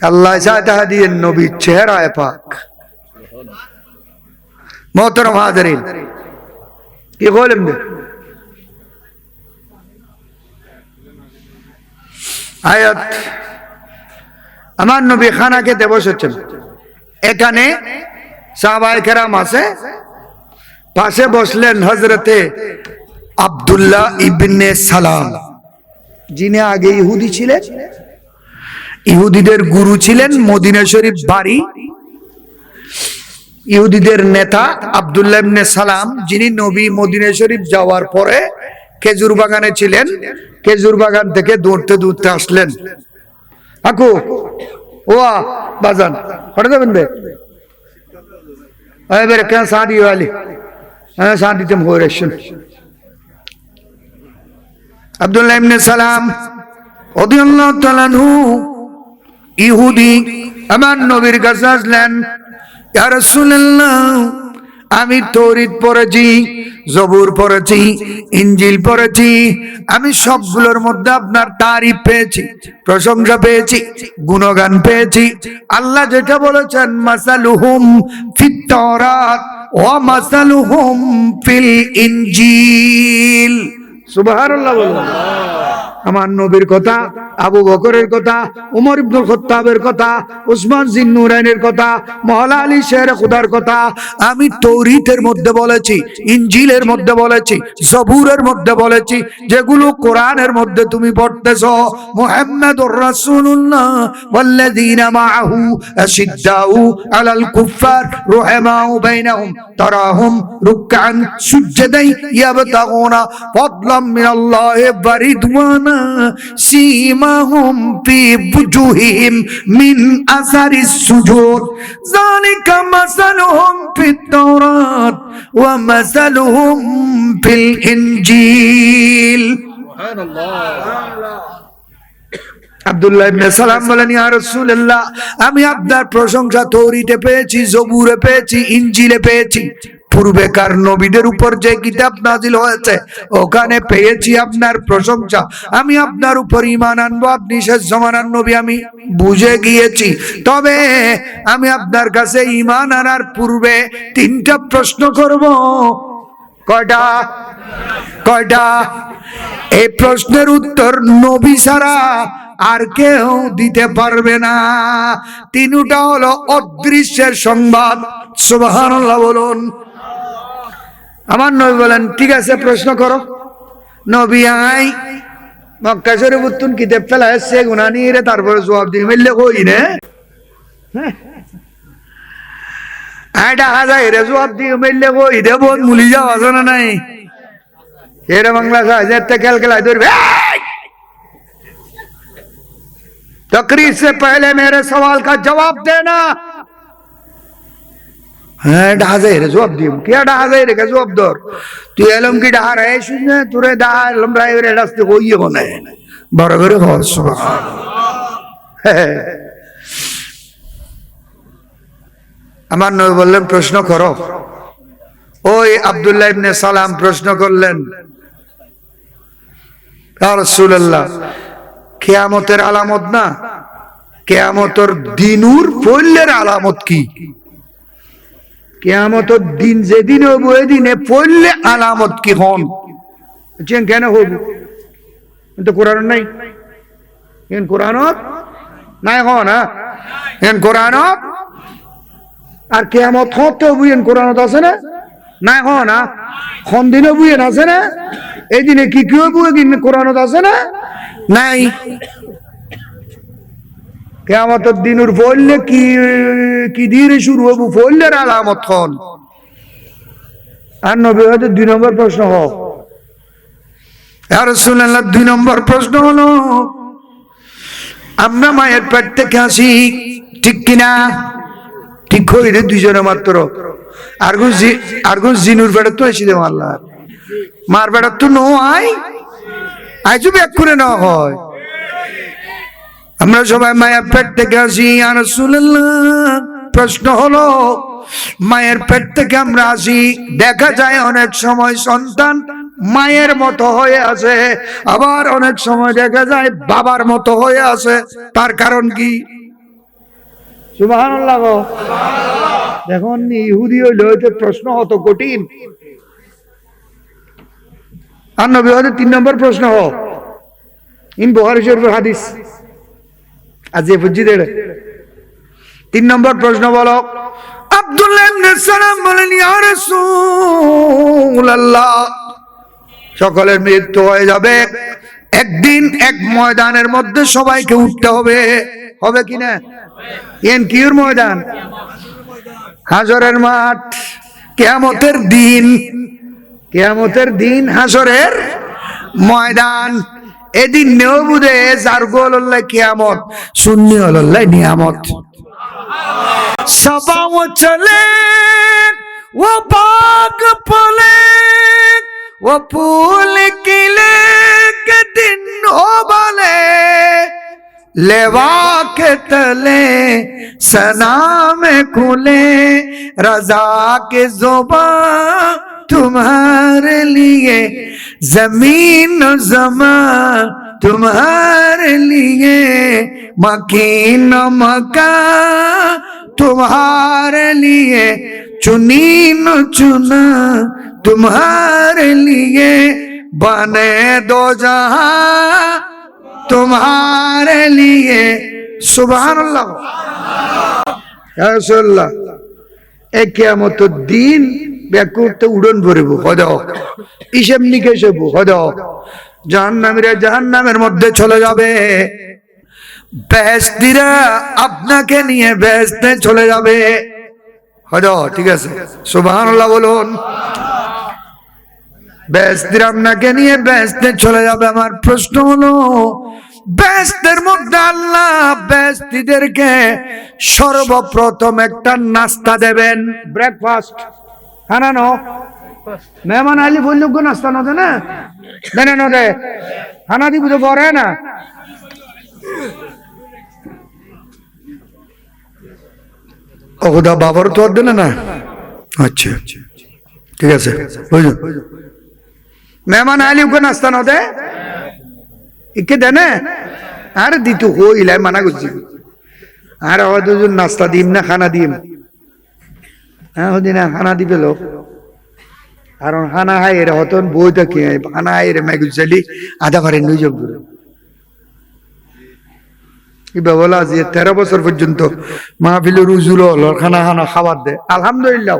আল্লাহ চাহতা দিয়েন নবীর চেহারায় পাক। মোহতারাম হাজিরিন, কি বলেন? আয়াত, আমার নবী খানা খেতে বসেছেন, এখানে সাহাবায়ে কেরাম আছে, পাশে বসলেন হযরতে আব্দুল্লাহ ইবনে সালাম, যিনি আগে ইহুদি ছিলেন, ইহুদিদের গুরু ছিলেন, মদিনা শরীফ বাড়ি, ইহুদিদের নেতা আব্দুল্লাহ ইবনে সালাম, যিনি নবী মদিনা শরীফ যাওয়ার পরে খেজুর বাগানে ছিলেন, খেজুর বাগান থেকে দৌড়তে দৌড়তে আসলেন। আকু ওয়া বাজান হঠাৎ যাবেন বে এবারে কেন শাদি वाली হ্যাঁ শাদিতে হয়ে রেশন। আব্দুল্লাহ ইবনে সালাম রাদিয়াল্লাহু তাআলা আনহু ইহুদি আমার নবীর কাছে আসলেন, ইয়া রাসূলুল্লাহ, আমি তৌরাত পড়েছি, জবুর পড়েছি, ইনজিল পড়েছি, আমি সবগুলোর মধ্যে আপনার তারিফ পেয়েছি, প্রশংসা পেয়েছি, গুণগান পেয়েছি। আল্লাহ যেটা বলেছেন মাসালুহুম ফিত তাওরাত ওয়া মাসালুহুম ফিল ইনজিল, সুবহানাল্লাহ বলুন। আমার নবীর কথা, আবু বকরের কথা, উমর ইবনুল খাত্তাবের কথা, উসমান জিন্নুরাইনের কথা, মওলা আলী শের খুদার কথা আমি তৌরাতের মধ্যে বলেছি, ইনজিলের মধ্যে বলেছি, জবুরের মধ্যে বলেছি, যেগুলো কোরআনের মধ্যে তুমি পড়তেছো। মুহাম্মাদুর রাসূলুল্লাহ ওয়াল্লাযীনা মাআহু আশিদ্দাউ আলাল কুফার রুহামাউ বাইনাহুম তারাহুম রুকআন সুজদান ইয়াবতাগুনা ফাদলাম মিনাল্লাহি ওয়া রিদওয়ানা سيماهم في وجوههم من أثر السجود ذلك مثلهم في التوراة ومثلهم في الإنجيل سبحان الله আব্দুল্লাহ ইবনে সালাম বলেন, ইয়া রাসূলুল্লাহ, আমি আপনার প্রশংসা তৌরাতে পেয়েছি, জবুরে পেয়েছি, ইনজিলে পেয়েছি। পূর্বেকার নবীদের উপর যে কিতাব নাজিল হয়েছে ওখানে পেয়েছি আপনার প্রশংসা। আমি আপনার উপর ঈমান আনবো, আপনি শেষ জামানার নবী, আমি বুঝে গিয়েছি। তবে আমি আপনার কাছে ঈমান আনার পূর্বে তিনটা প্রশ্ন করব। কয়টা? কয়টা? এই প্রশ্নের উত্তর নবী ছাড়া আর কেউ দিতে পারবে না। তিনটা হলো অদৃশ্যের সংবাদ। সুবহানাল্লাহ বলুন। আমার নবী বলেন, ঠিক আছে প্রশ্ন করো। নবী আই মক্কা শরীফ উত্তুন কিতাব ফেলা এসছে গুনাহ নিয়ে তারপরে জবাব দিয়ে মিললে কই রে এটা হাজার এর জবাব দিয়ে মিললে কই রে বোন মুলি যাওয়া আছে না নাই? এরা বাংলা সাহেব ক্যালকেলাই ধরবে। तकरीर से पहले मेरे सवाल का जवाब देना। ढाजेरे जवाब दी क्या? ढाजेरे का जवाब दो। तू एलम की ढा रहे सुने तुरे ढा एलम ड्राइवर रास्ते को ये होना है बराबर हो। सुभान আমার নবী বললেন, প্রশ্ন করো। ওই আব্দুল্লাহ ইবনে সালাম প্রশ্ন করলেন, ইয়া রাসূলুল্লাহ, কিয়ামতের আলামত না, কিয়ামতের দিনুর পড়লের আলামত কি? কিয়ামতের দিন যেদিন হবো ওই দিনে পড়লে আলামত কি হন? কেন হব? তো কোরআন নাই, এন কোরআনত নাই হন। এন কোরআনত আর কিয়ামত হতে বুঝেন কোরআনত আছে না? নাই হ না। খন দিনে বুঝেন আছে না? এই দিনে কি কি বুঝেন কোরআনত আছে না? নাই। কিয়ামতের দিনের পড়লে কি কি দিয়ে শুরু হবো? পড়লের আলামত হন। আর নবী হয়তো 2 নম্বর প্রশ্ন হোক, ইয়া রাসূলুল্লাহ 2 নম্বর প্রশ্ন হলো, আমরা মায়ের পেট থেকে আসি, ঠিক কিনা? ঠিক হই রে দুইজনে মাত্র। আরগো জিনুর পেট তো এসে দেব আল্লাহ, মার পেট তো নো আই আইজু ব্যাক করে না হয়। আমরা সবাই মায়ের পেট থেকে আসি। ইয়া রাসূলুল্লাহ, প্রশ্ন হলো, মায়ের পেট থেকে আমরা আসি, দেখা যায় অনেক সময় সন্তান মায়ের মতো হয়ে আছে, আবার অনেক সময় দেখা যায় বাবার মতো হয়ে আছে। তার কারণ কি? সুবহানাল্লাহ। দেখুন ইহুদি হইলে হয়তো প্রশ্ন হতো কঠিন, আর নবী হয়তো 3 নম্বর প্রশ্ন হোক। ইন বুখারী শরীফের হাদিস আজ এ বুঝি দেড় 3 নম্বর প্রশ্ন বলো। আব্দুল্লাহ ইবনে সালাম বলেন, ইয়া রাসূলুল্লাহ, সকলের মৃত্যু হয়ে যাবে, একদিন এক ময়দানের মধ্যে সবাইকে উঠতে হবে। হবে কিনা? এন কির ময়দান? হাশরের মাঠ, কিয়ামতের দিন। কিয়ামতের দিন হাশরের ময়দান। এদিন নেও বুঝে যার গোল হল্লাই কিয়ামত, শূন্য হল্লাই নিয়ামত। সবাও চলে ও বাগ পলে ও ফুল কিলে के दिन हो वाले लेवा के तले सना में खुले रजा के ज़ुबान तुम्हारे लिए जमीन ज़मान तुम्हारे लिए मकीन मकान तुम्हारे लिए चुनी न चुना तुम्हारे लिए बने दो जहां तुम्हारे लिए। सुबहानल्लाह। या रसूलुल्लाह, एक कियामतेर दिन ব্যাকুতে উড়ন ভরিব হদাও, হিসাব নিকেশ হবো হদাও। জাহান্নামীরা জাহান্নামের মধ্যে চলে যাবে, বেহেশতীরা আপনাকে নিয়ে বেহেশতে চলে যাবে হদাও। ঠিক আছে, সুবহানাল্লাহ বলুন। বেহেশতের আপনাকে নিয়ে বেহেশতে চলে যাবে। আমার প্রশ্ন হলো, বেহেশতের মধ্যে আল্লাহ বেহেশতীদেরকে সর্বপ্রথম একটা নাস্তা দেবেন, ব্রেকফাস্ট, খানা নো মেহমান আলি বললে নাস্তা না দেয় না, দেনে না দে, খানা দিব তো পরে না। ও খুদা বাবার তো আর দিলে না। আচ্ছা আচ্ছা ঠিক আছে, বুঝলো। মেহমান আলি ওকে নাস্তা না দে, ইকে দেনে আর দিত হইলাই মানা করছি, আর হয়তো নাস্তা দিম না খানা দিম, হ্যাঁ হদি না খানা দিবে লোক, কারণ খানা হাই এর হতন বইটা কে খানা হাই রে মেঘ চালি আধা ঘরে নিয়ে যাব। বলা যে 13 বছর পর্যন্ত মাহফিল রুজুল খানা খানা খাবার দে, আলহামদুলিল্লাহ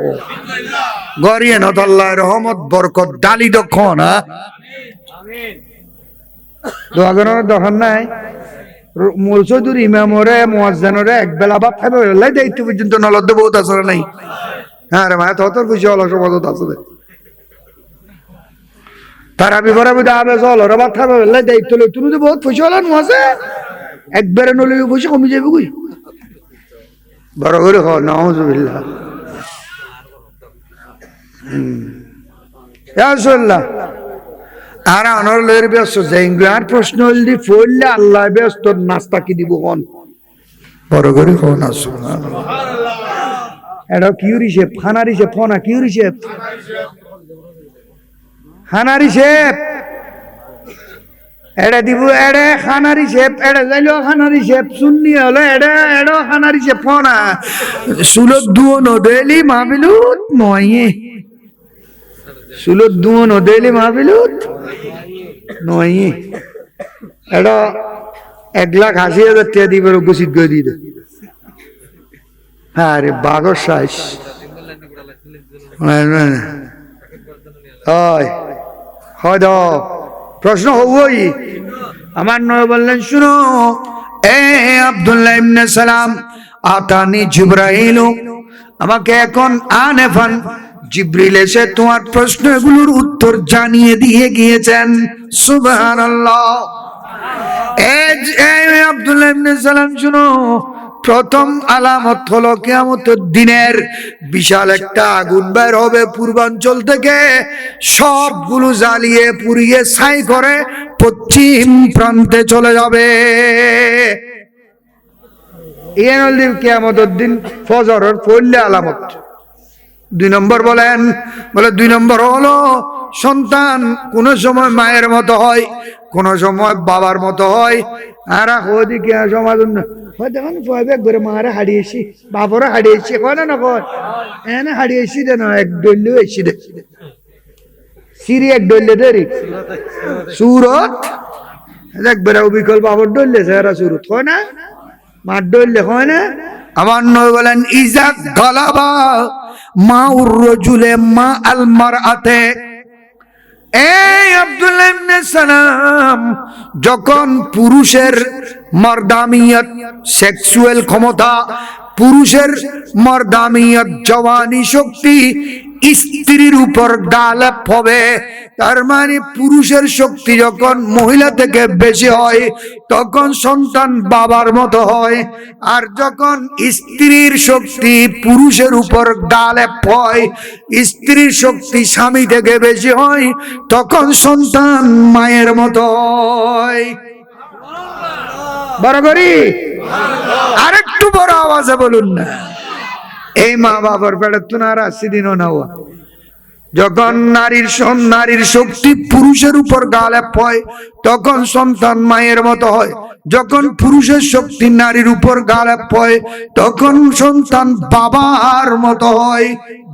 গরিয়ে নত আল্লাহ রহমত বরকত ডালি দক্ষণ দোকান নাই। মূল চৌধুরী ইমামরে মুয়াজ্জিনরে এক বেলা ভাত খাবে দায়িত্ব পর্যন্ত নলদ বহুত আসলে নাই। হ্যাঁ রে মা তোর পয়সা অলস মদত আছে, তারা বিপরে বুঝে আবে চল ওরা ভাত খাবে দায়িত্ব লই, তুমি তো বহুত পয়সা হলানো আছে, একবারে নলে পয়সা কমে যাবে কই, বড় করে হ নাউজুবিল্লাহ। আর আনার লয়ের ব্যস্ত আর প্রশ্ন হল পড়লে আল্লাহ ব্যস্ত নাস্তা কি দিব কোন বড় করে কোন আসো এটা কিউরি শেপ খানারি শেপ ফোনা কিউরি শেপ খানারি শেপ এটা দিব এড়ে খানারি শেপ এড়ে যাইলো খানারি শেপ শুননি হলো এড়ে এড়ো খানারি শেপ ফোনা সুলত দুও নদেলি মাহবিলুত নয়ে সুলত দুও নদেলি মাহবিলুত নয়ে এটা 1,80,000 টাকা দিবে গোসিত গই দিতে। হ্যাঁ রে বাগর সাইজ হয় হয় দ প্রশ্ন হবই। আমার নয় বললেন শুনো এ আব্দুল্লাহ ইবনে সালাম আতানি জিবরাইল, আমাকে এখন আনেফান জিবরিল এসে তোমার প্রশ্নগুলোর উত্তর জানিয়ে দিয়ে গিয়েছেন। সুবহানাল্লাহ। এই আব্দুল্লাহ ইবনে সালাম শুনো, প্রথম আলামত হলো কিয়ামতের দিনের বিশাল একটা আগুন বের হবে পূর্বাঞ্চল থেকে, সবগুলো জ্বালিয়ে পুড়িয়ে ছাই করে পশ্চিম প্রান্তে চলে যাবে। কিয়ামতের দিন ফজরের পড়লে আলামত। 2 নম্বর বলেন, বলে 2 নম্বর হলো সন্তান কোন সময় মায়ের মতো হয়, কোন সময় বাবার মতো হয়। আর ওদিকে সমাজ দেখুন একবারে মারা হারিয়েছি বাবারা হারিয়েছি কয় না কয় এনে হারিয়েছি দে না এক ডল্লে এসি দে সিরি এক ডল্লে দেরি সুরত একবারে অবিকল বাবার ডললে সেরা সুরত হয় না মার ডললে হয় না। আমার নয় বলেন ইজা গালাবা মা উর রজুলে মা আল মারআতে, এই আব্দুল্লাহ ইবনে সালাম যখন পুরুষের মর্দামিয়ত সেক্সুয়াল ক্ষমতা, পুরুষের মর্দামিয়ত জওয়ানি শক্তি স্ত্রীর উপর গালেব হবে, তার মানে পুরুষের শক্তি যখন মহিলা থেকে বেশি হয় তখন সন্তান বাবার মতো হয়, আর যখন স্ত্রীর শক্তি পুরুষের উপর গালেব হয়, স্ত্রীর শক্তি স্বামী থেকে বেশি হয়, তখন সন্তান মায়ের মতো হয়। বড় করি আরেকটু বড় আওয়াজে বলুন না। এই মা বাবার পেটে তো না 80 দিনও না হওয়া, যখন নারীর শক্তি পুরুষের উপর গালেব হয় তখন সন্তান মায়ের মতো হয়, যখন পুরুষের শক্তি নারীর উপর গালেব হয় তখন সন্তান বাবার মতো হয়,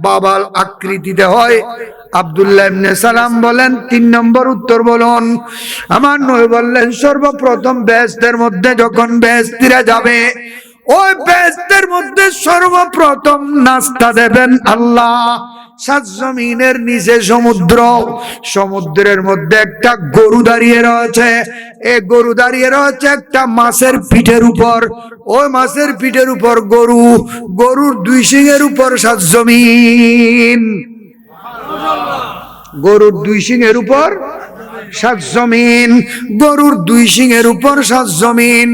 বাবার আকৃতিতে হয়। আব্দুল্লাহ ইবনে সালাম বলেন 3 নম্বর উত্তর বলুন। আমার নবী বললেন সর্বপ্রথম বেহেশতের মধ্যে যখন বেহেশতীরা যাবে, ওই বেহেশতের মধ্যে সর্বপ্রথম নাস্তা দেবেন আল্লাহ। 7 জমিনের নিচে সমুদ্র, সমুদ্রের মধ্যে একটা গরু দাঁড়িয়ে রয়েছে, এই গরু দাঁড়িয়ে রয়েছে একটা মাছের পিঠের উপর, ওই মাছের পিঠের উপর গরু, গরুর 2 শিংয়ের উপর 7 জমিন। গরুর 2 সিংহের উপর 7 জমিন, গরুর 2 সিংহের উপর 7 জমিন।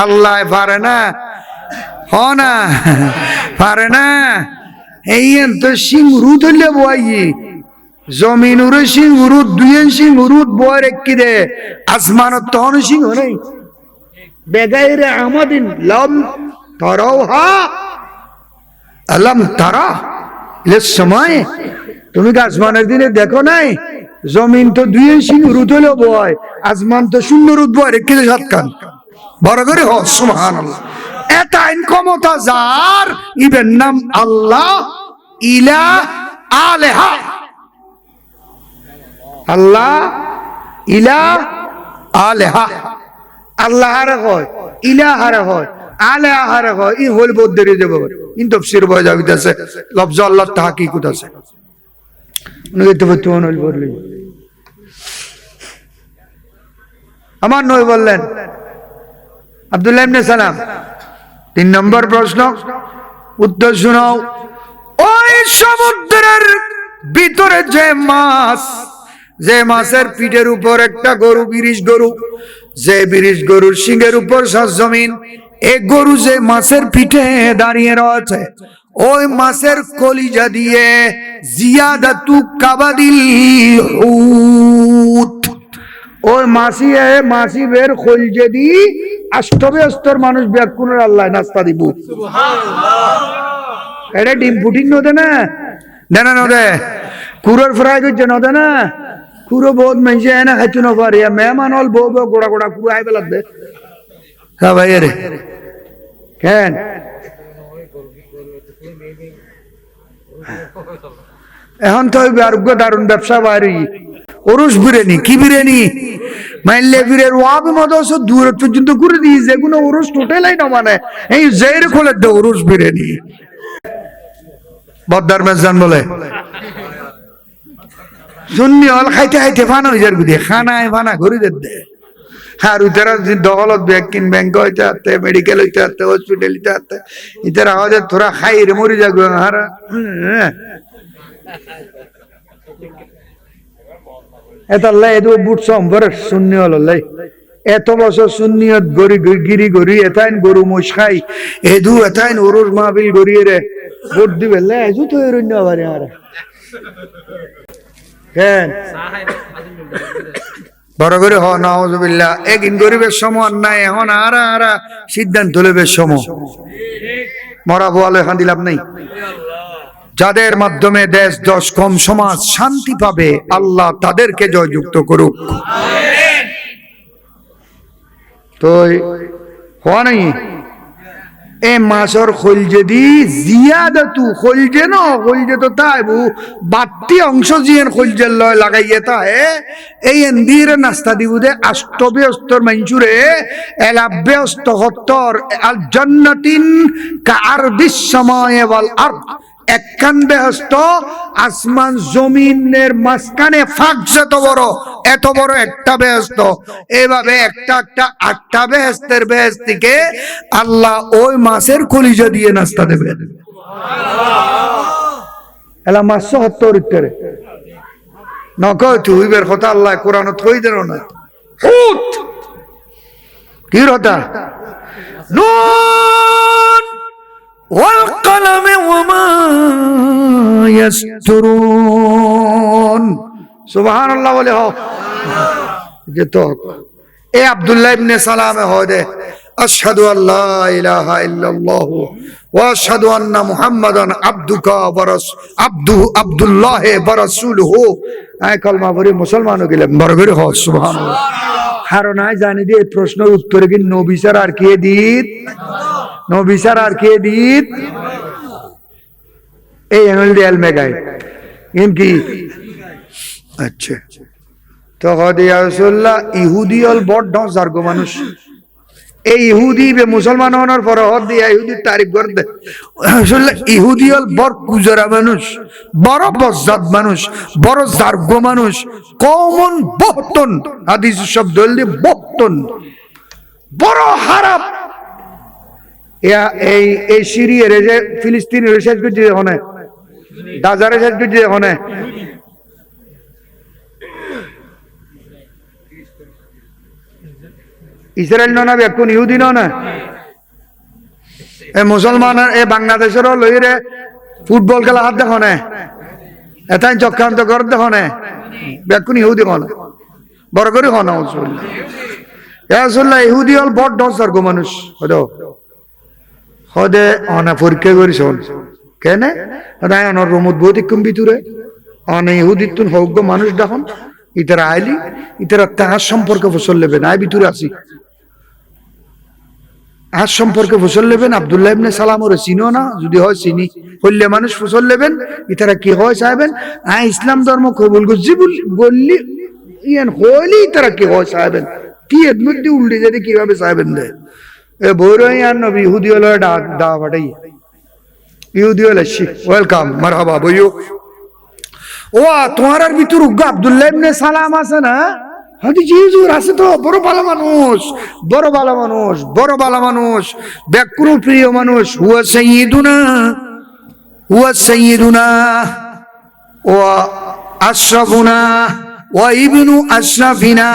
আল্লাহ পারে না? হ না পারে না? এই তো সিংহরু ধরলে বই জমিন উড়ে সিংহরু 2 সিংহরু বয় রেখে দে আসমানত তখন সিংহ নেই বেগাইরে আমাদিন লম তরাও হা আলম তারা এর সময় তুমি কি আসমানের দিনে দেখো নাই? জমিন তো 2 সিংহরু ধরলে বয়, আসমান তো 0 রুদ বয় রেখে দে 7 কান। বড় করে হ সুবহানাল্লাহ। এটা ক্ষমতা যার, ইবের নাম আল্লাহ ইলাহ আলেহা। আল্লাহ ইলাহ আলেহা। আল্লাহ হারে হয়, ইলাহ হারে হয়, আলেহা হারে হয়। ই হল বদ্দেরি দেব ইন তাফসীর বয় যাবিতেছে লফজ আল্লাহ তাহকিকুত আছে উনি তো বর্তমান হল বললেন। আমার নবী বললেন আব্দুল্লাহ ইবনে সালাম 3 নম্বর প্রশ্ন উত্তর শোনাও। ওই সমুদ্রের ভিতরে যে মাছ, যে মাছের পিঠের উপর একটা গরু, 20 গরু, যে 20 গরুর সিংহের উপর 7 জমিন, এই গরু যে মাছের পিঠে দাঁড়িয়ে রয়েছে, ওই মাছের কলিজা দিয়ে জিয়াদাতু কাবাদিল হুত, ওই মাছি বের কলিজা দি আষ্টবে অস্তর মানুষ ব্যাকুনের আল্লাহ নাস্তা দিব। সুবহানাল্লাহ। এটা ডিম ফুটিং নদে না দেনা নদে কুরোর ফ্রাই করছে নদে না কুরো বহুত মানুষ এনে খাইতে না পারে মেহমান হল বউ বউ গোড়া গোড়া কুরো আই বেলা দে হ্যাঁ ভাই রে কেন এখন তো আরোগ্য দারুণ ব্যবসা বাড়ি ওরস বিরিয়ানি কি বিরিয়ানি মাইলে বিরের ওয়াবে মতো দূর পর্যন্ত করে দিই যেগুলো ওরস টোটালাই না মানে এই জের খোলে দে ওরস বিরিয়ানি বদ্দার মেজান বলে সুন্নি হল খাইতে খাইতে ফানা হয়ে যার গুদি খানায় ফানা ঘুরে দে আর উতারা দখলত ব্যাংক হইতে আসতে মেডিকেল হইতে আসতে হসপিটাল হইতে আসতে ইতারা আওয়াজে তোরা খাই রে মরি যাগো হারা এতাল্লাই এদু বুট সম্পর সুন্নি হল লাই এত বছর সুন্নিয়ত গরি গিরি গরি এতাইন গরু মোষ খাই এদু এতাইন ওরুর মাহবিল গরিয়ে রে ভোট দিবে লাই এজু তো এরন্য আবার হারা কেন বড় করে হ নাউজুবিল্লাহ একদিন গরিবের সময় নাই এখন আরা আরা সিদ্ধান্ত লইবে সময় মরা বলে খান দিলাম নাই যাদের মাধ্যমে দেশ দশ কম সমাজ শান্তি পাবে আল্লাহ তাদেরকে জয়যুক্ত করুক আমিন। তো হওয়া নাই এ মাছর খলজে দি জিয়াদাতু খলজে ন খলজে তো তাইবু বাড়তি অংশ জিয়েন খলজের লয় লাগাইয়ে তাহে এই এন্দিরে নাস্তা দিবু দে আষ্টবে অস্তর মাইনচুরে এলাব্বে অস্তহত্তর আল জান্নাতিন কা আরদিস সামায়ে ওয়াল আরদ একখান বেহেশত আসমান জমিনের মাঝখানে ফাঁক এত বড় একটা বেহেশত এইভাবে একটা একটা 8টা বেহেশতের বেহেশতিকে আল্লাহ ওই মাছের কলিজা দিয়ে নাস্তা দেবে সুবহানাল্লাহ এলা মাছ 70 ইত্তরে নকয় তুই বের কথা আল্লাহ কোরআন থই দেন না হুত কি রতা নুন والقلم وما يسطرون سبحان الله বলে হ যে তো এ আব্দুল্লাহ ইবনে সালামে হয় দে আশহাদু আল্লা ইলাহা ইল্লাল্লাহ ওয়া আশহাদু আন্না মুহাম্মাদান আবদুকা ওয়া আব্দুল্লাহ ওয়া রাসূলুহু আয় কলমা পড়ে মুসলমান হয়ে গেলেন বড় করে হ সুবহানাল্লাহ কারণ আই জানি যে এই প্রশ্নের উত্তরে কি নবী স্যার আর কে দিত নবী স্যার আর কে দিত এই এনল দেয়াল মেগাই এম কি আচ্ছা তো হদিয়া রাসূলুল্লাহ ইহুদি হল বড় জার্গো মানুষ এই ইহুদি বে মুসলমান হওয়ার পর হদিয়া ইহুদি তারিখ করে দে রাসূলুল্লাহ ইহুদি হল বড় কুজরা মানুষ বড় বজ্জাত মানুষ বড় জার্গো মানুষ কমন বহতন হাদিস শব্দ হল বহতন বড় হারাম এই সিরিয়ার যে ফিলিস্তিনের শেষ করছে ওখানে গাজারে শেষ করছে ওখানে ইসরায়েল না এখন ইহুদি না এ মুসলমান এ বাংলাদেশের লইরে ফুটবল খেলা হাত দেখো না এটাই চক্রান্ত কর দেখো না বেকুন ইহুদি হন বড় করে হন আসলে ইহুদি হল বড় ডর গো মানুষ হদে অনা পরীক্ষা করিস কেন অনার রমত বহুত কম ভিতরে অনে ইহুদির তুন হোক গো মানুষ দেখুন ইতারা আইলি ইতারা তাহার সম্পর্কে ফসল নেবেন আই ভিতরে আছি আর সম্পর্কে ফসল নেবেন আব্দুল্লাহ ইবনে সালাম ওরে চিনো না যদি হয় চিনি হইলে মানুষ ফসল নেবেন ইতারা কি হয় চাইবেন ইসলাম ধর্ম কবুল করছি বললি ইয়ান হইলি তারা কি হয় চাইবেন কি এর মধ্যে উল্টে যেতে কিভাবে চাইবেন দে এ বৈরই আর নবী ইহুদি হলো দা ফাটাই ইহুদি হলো ওয়েলকাম মারহাবা বইও ও তোমার ভিতর আব্দুল্লাহ ইবনে সালাম আছে না হাদি জিজুর আছে তো বড় ভালো মানুষ বড় ভালো মানুষ বড় ভালো মানুষ ব্যাকুর প্রিয় মানুষ হুয়া সাইয়্যিদুনা ওয়া আশরাফুনা ওয়া ইবনু আশরাফিনা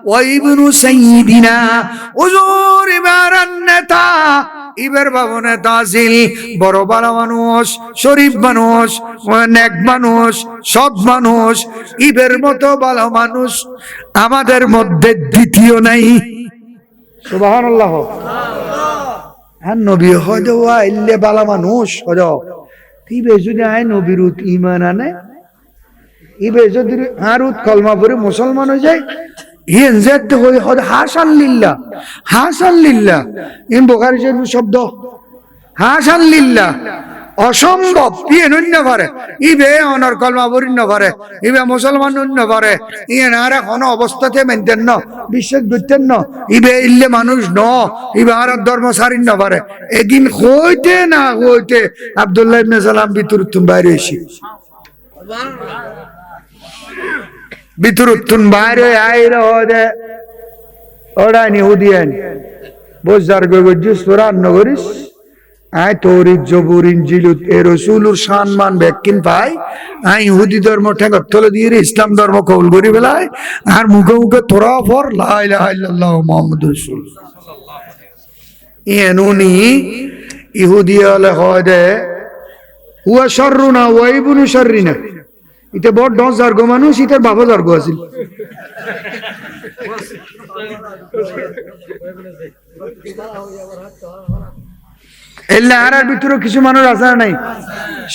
ওয়া ইবনু সাইয়্যিদিনা হুজুর ইবারান নেতা ইবের বাবনে তাজিল বড় ভালো মানুষ শরীফ মানুষ নেক মানুষ সৎ মানুষ ইবের মতো ভালো মানুষ আমাদের মধ্যে দ্বিতীয় নাই সুবহানাল্লাহ আর নবী হয়তো ইল্লে ভালো মানুষ হয়তো ইবে যদি আয় নবীর ঈমান আনে ইবে যদি হারুত কলমা পড়ে মুসলমান হয়ে যায় ইন জেদ হই হদ হাসান লিল্লাহ ইন বুখারী শরীফ শব্দ হাসান লিল্লাহ অসম্ভব ইয়ে নন্য পারে ইবে অনর কলমা পড়িন পারে ইবে মুসলমান নন্য পারে ইয়ে আর কোন অবস্থাতে মেনতেন না বিশ্বাস করতেন না ইবে ইল্লে মানুষ ন ইবে আর ধর্ম ছাড়িন না পারে একদিন হইতে না হইতে আব্দুল্লাহ ইবনে সালাম ভিতরতুন বাইরে এসে ভিতরতুন বাইরে আইরে হদে ওরা ইহুদিয়ান বুঝার গগজিস কোরআন নগরিস আয় তৌরিত জবুর ইনজিল এ রাসূলুর সম্মান ব্যাকিন পাই আই ইহুদি ধর্ম ঠেকত তলে দিয়ে ইসলাম ধর্ম কবুল করি বেলায় আর মুখে মুখে তোরা ফর লা ইলাহা ইল্লাল্লাহ মুহাম্মাদুর রাসূলুল্লাহ এনুনি ইহুদি হলে হদে হুয়া শাররুনা ওয়া ইবনু শাররিনা ইতে বড় দশ জার্গ মানুষ ইতার বাবা জার্গ আছিল এলে আর ভিতরে কিছু মানুষ আছে নাই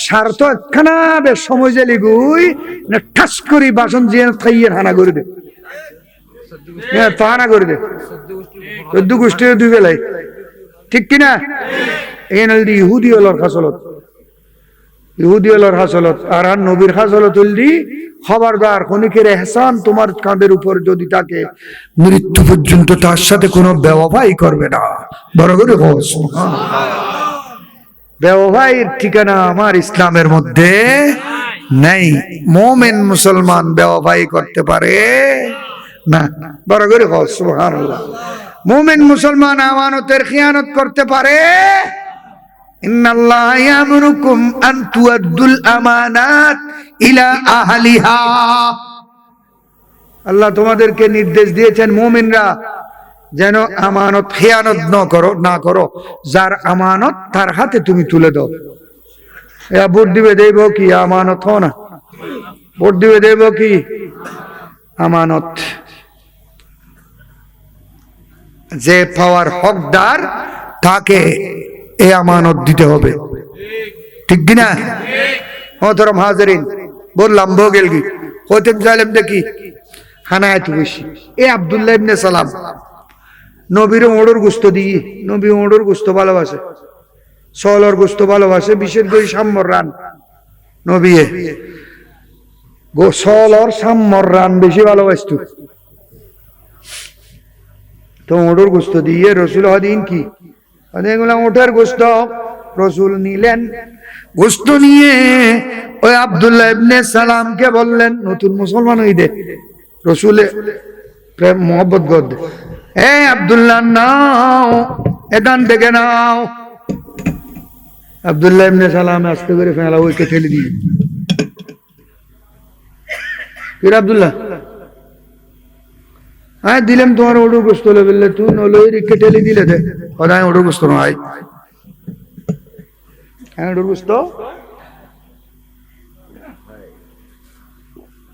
স্বার্থ একখানা বেশ সময় যে লিগুই না ঠাস করি বাসন দিয়ে খাইয়ে হানা করে দে হানা করে দে 14 গোষ্ঠী দুই বেলায় ঠিক কিনা এই নদী ইহুদি হলোর খাসলত ইহুদি হলোর হাসলত আর নবীর হাসলত হলদি খবরদার খনিকের এহসান তোমার কাঁধের উপর যদি থাকে মৃত্যু পর্যন্ত তার সাথে কোনো বেওয়াফাই করবে না বড় করে বেওয়াফাইয়ের ঠিকানা আমার ইসলামের মধ্যে নেই মুমিন মুসলমান বেওয়াফাই করতে পারে না বড় করে সুবহানাল্লাহ মুমিন মুসলমান আমানতের খিয়ানত করতে পারে ইন্নাল্লাহা ইয়ামুরুকুম আন তুআদ্দুল আমানাত ইলা আহলিহা আল্লাহ তোমাদেরকে নির্দেশ দিয়েছেন মুমিনরা যেন আমানত খেয়ানত না করো যার আমানত তার হাতে তুমি তুলে দাও ভোট দিবে দেব কি আমানত হো না ভোট দিবে দেব কি আমানত যে পাওয়ার হকদার তাকে এই আমানত দিতে হবে ঠিক কিনা মোহতরম হাজিরিন বললাম ভোগেল কি হতে জালেম দেখি হানায় তো বেশি এ আব্দুল্লাহ ইবনে সালাম নবীর ওড়র গোস্ত দিয়ে নবী ওড়র গোস্ত ভালোবাসে সলর গোস্ত ভালোবাসে বিশেষ করে সাম্মর রান নবী সলর সাম্মর রান বেশি ভালোবাসত তো ওড়র গোস্ত দিয়ে রসুল হদিন কি এগুলা ওঠার গোস্ত রসুল নিলেন গোস্ত নিয়ে ওই আব্দুল্লাহ ইবনে সালামকে বললেন নতুন মুসলমান হইদে রসুলে প্রেম মোহব্বত গদ এ আব্দুল্লাহ নাও এখান থেকে নাও আব্দুল্লাহ ইবনে সালাম আস্তে করে ফেলা ওইকে ঠেলে দিয়ে আব্দুল্লাহ হ্যাঁ দিলাম তোমার ওডু গোস্ত বললে তুই নলই রিকে ঠেলি দিলে দে সদায় ওডু গোস্ত নয় হ্যাঁ ওডুর গোস্ত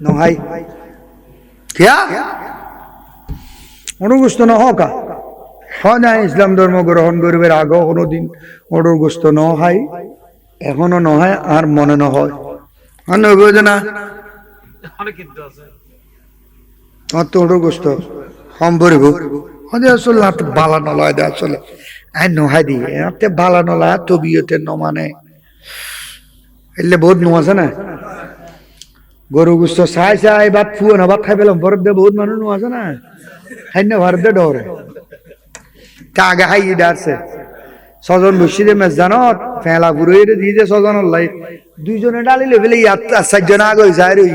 নহাই क्या ওডুর গোস্ত ন হকা সদায় ইসলাম ধর্ম গ্রহণ করবে আগে কোনোদিন ওডুর গোস্ত ন হয় এখনো নহয় আর মনে নহয় আর নইব না আমার তো ওডুর গোস্ত কম পড়িব আসলে হাতে বালা নলায় দে আসলে আই নহাই দি হাতে বালা নলা তবিয়তে ন মানে এলে বহুত নো আছে না গরু গোস্ত চাই চাই ভাত ফুয়ে না ভাত খাই পেলাম ভরত দে বহুত মানুষ নো আছে না খাই না ভরত দে ডরে তা আগে খাই ডারছে ছজন বসি দে মেজ জানত ফেলা পুরোই দিয়ে দে ছজন লাই দুইজনে ডালিলে ফেলে চারজন আগে যায় রই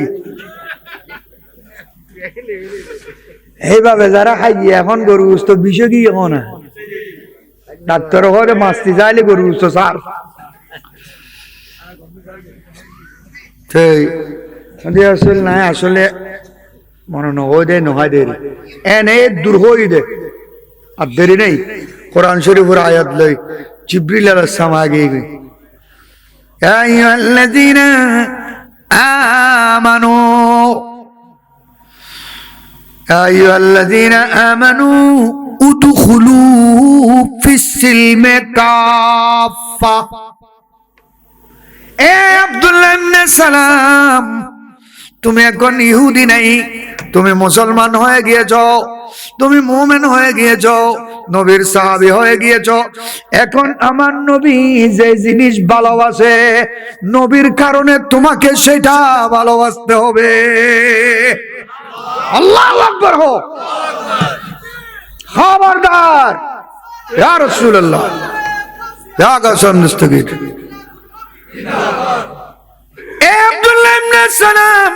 এইভাবে যারা খাই এখন গরু গোস্ত বিষয় কি এখন ডাক্তার ঘরে মাছটি চাইলে গরু গোস্ত সার আসলে নাই আসলে মনে নয় দে নহাই দেরি এনে দূর হই দে আর দেরি নেই কোরআন শরীফের আয়াত লই জিবরিল আলাইহিস সালাম আগে গই ইয়া আইয়ুহাল্লাযীনা আমানু يا أيها الذين آمنوا ادخلوا في السلم كافة اے عبداللہ بن سلام তুমি এখন ইহুদি নাই তুমি মুসলমান হয়ে গিয়েছো তুমি মুমিন হয়ে গিয়েছো নবীর সাহাবী হয়ে গিয়েছো এখন আমার নবী যে জিনিস ভালোবাসে নবীর কারণে তোমাকে সেটা ভালোবাসতে হবে আল্লাহু আকবার হো খবরদার ইয়া রাসূলুল্লাহ ইয়া কাসম দস্তগীর এ আব্দুল্লাহ ইবনে সালাম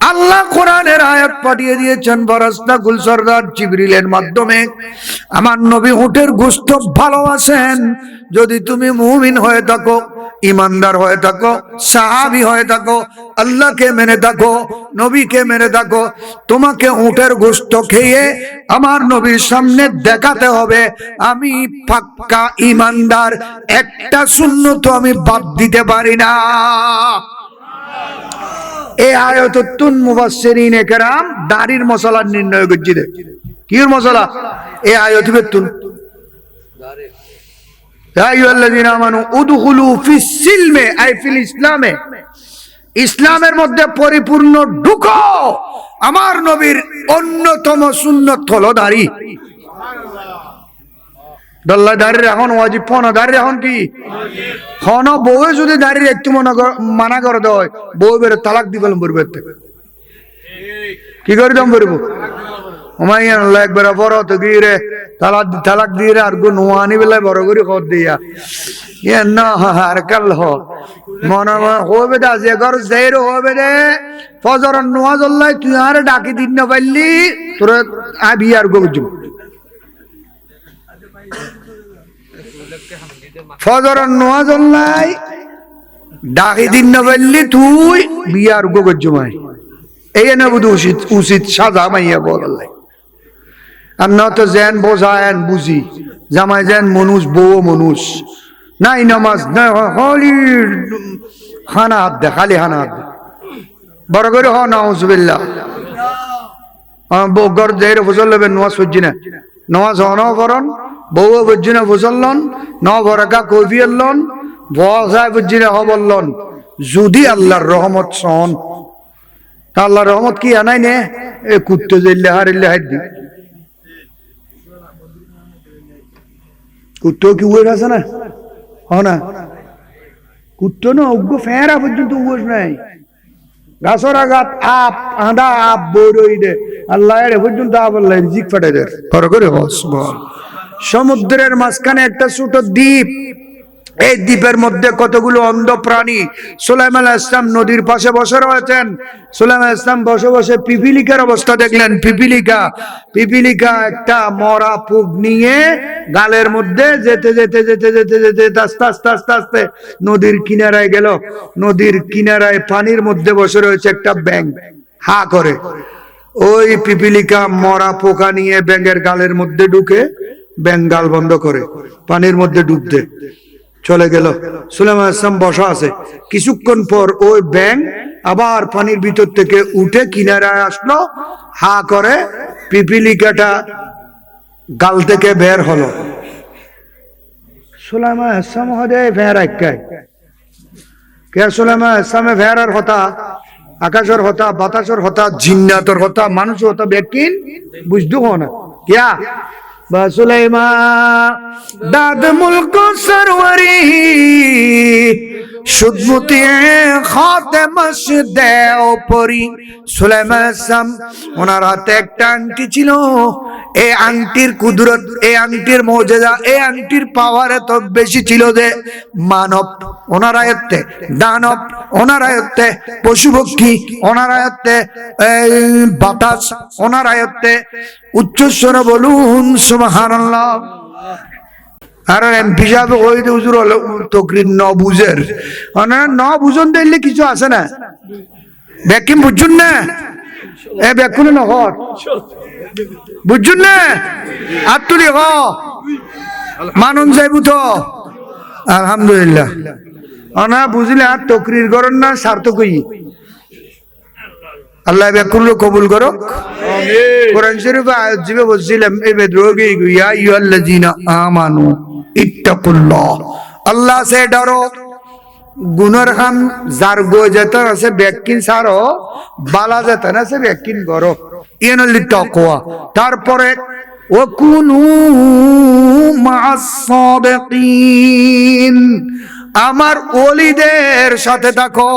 আল্লাহ কোরআনের আয়াত পাঠিয়ে দিয়েছেন ফেরেশতা কুল সরদার জিবরিলের মাধ্যমে আমার নবী উটের গোশত ভালোবাসেন যদি তুমি মুমিন হয়ে থাকো ইমানদার হয়ে থাকো সাহাবী হয়ে থাকো আল্লাহকে মেনে থাকো নবীকে মেনে থাকো তোমাকে উটের গোশত খেয়ে আমার নবীর সামনে দেখাতে হবে আমি পাক্কা ইমানদার একটা সুন্নত আমি বাদ দিতে পারি না এই আয়াতুন মুফাসসিরিনে কেরাম দাড়ির মশলা নির্ণয় করছে কির মশলা এই আয়াতুন দাড়ি ইয়া আইয়ুহাল্লাযীনা আমানু উদখুলু ফিস সিলমে আই ফিল ইসলামে ইসলামের মধ্যে পরিপূর্ণ ঢুকো আমার নবীর অন্যতম সুন্নাত হলো দাড়ি দল্লা দাড়ি এখন ওয়াজিব ফোনা দাড়ি এখন কি ফোনা বউয়ে যদি দাড়ি একটু মানা করে দেয় বউ বেরো তালাক দিবেন বলবে কি করে দাম বলবো হুমায়ুন আল্লাহ একবার বড় তো গিয়ে তালাক দিয়ে আর গো নোয়ানি বেলায় বড় করে খর দিয়া ইয়ে না আর কাল মনে হবে দা যে ঘর জের হবে রে ফজর নোয়াজ আল্লাহ তুই আর ডাকি দিন না পারলি তোর আবি আর গো ফজর নোয়াজ আল্লাহ ডাকি দিন না পারলি তুই বিয়ার গো গজ্জমাই এই না বুধ উচিত উচিত সাজা মাইয়া বল আল্লাহ আর না তো যেন বোঝায়েন বুঝি জামাই যেন মনুষ বউ মনুষ নাই নামাজ না হলি খানা হাত দে খালি খানা হাত দে বড় করে হ নাউজুবিল্লাহ বউগর যের ফসল লবেন নোয়াজ সজ্জি না নোয়াজ হন করন বউ বুঝি না ফসলন ন বরকা কবিয়লন বসায় বুঝি না হবলন যদি আল্লাহর রহমত সন আল্লাহর রহমত কি আনাই নে এ কুত্তে জেলে হারিলে হাত দি কুত্তো কি উয়ের আছে না হ না কুত্তো না অজ্ঞ ফেরা পর্যন্ত উয়েস নাই গাছর আঘাত আপ আঁধা আপ বই দে আল্লাহ এর পর্যন্ত আপ আল্লাহ রিজিক ফাটাই দেয় বড় করে হস বল সমুদ্রের মাঝখানে একটা ছোট দ্বীপ এই দ্বীপের মধ্যে কতগুলো অন্ধ প্রাণী সুলাইমান আলাইহিস সালাম নদীর পাশে বসে রয়েছেন সুলাইমান আলাইহিস সালাম বসে বসে পিপিলিকার অবস্থা দেখলেন পিপিলিকা একটা মরা পুক নিয়ে গালের মধ্যে যেতে যেতে যেতে যেতে যেতে আস্তে আস্তে আস্তে আস্তে নদীর কিনারায় গেল নদীর কিনারায় পানির মধ্যে বসে রয়েছে একটা ব্যাঙ হা করে ওই পিপিলিকা মরা পোকা নিয়ে ব্যাঙের গালের মধ্যে ঢুকে ব্যাঙ গাল বন্ধ করে পানির মধ্যে ডুব দে, চলে গেল। সুলাইমান আলাইহিস সালাম বসা আছে, কিছুক্ষণ পর ওই ব্যাঙ আবার পানির ভিতর থেকে উঠে কিনারায় আসলো, হা করে পিপিলিকাটা গাল থেকে বের হলো। সুলাইমান আলাইহিস সালাম হদে ভেড়া একাই কে সুলাইমান আলাইহিস সালামে ভেড়ার হতা, আকাশের হতা, বাতাসের হতা, জিন্নাতের হতা, মানুষের হতা বেকিন বুঝদু না क्या सुलेमा दाद मुल्क सरवरी शुद्धमुती खातेमश देव परी सुलेमान साम ওনার হাতে একটা আংটি ছিল। এই আংটির কুদরত, এই আংটির মৌজেজা, এই আংটির পাওয়ার এত বেশি ছিল যে মানব ওনার আয়ত্তে, দানব ওনার আয়ত্তে, পশু পক্ষী ওনার আয়ত্তে, বাতাস ওনার আয়ত্তে। উচ্চস্বরে বলুন সুবহানাল্লাহ। আর এমপি সাহেব ওই যে হুজুর হলো তকরির ন বুঝের, ন বুঝন দিলে কিছু আছে না, ব্যাকিম বুঝুন না, এ ব্যাকুল নহর বুঝুন না, আর তুলি হ মানুন যাইব তো আলহামদুলিল্লাহ। না বুঝলে আর তকরির করেন না সার্থকই। আল্লাহ ব্যাকুল কবুল করো। কোরআন শরীফে আয়াত জিবে বলছিলাম এই বেদরোগী ইয়া আইয়ুহাল্লাযীনা আমানু ইত্তাকুল্লাহ, আল্লাহ से डरो। গুনার কাম যার গো যেতে আছে ব্যাকিন সারো, বালা যেতে না সে ব্যাকিন করো, ইয়েন হল তাকওয়া। তারপরে ওয়াকুনু মা'আস সাদিকিন, আমার ওলিদের সাথে থাকো।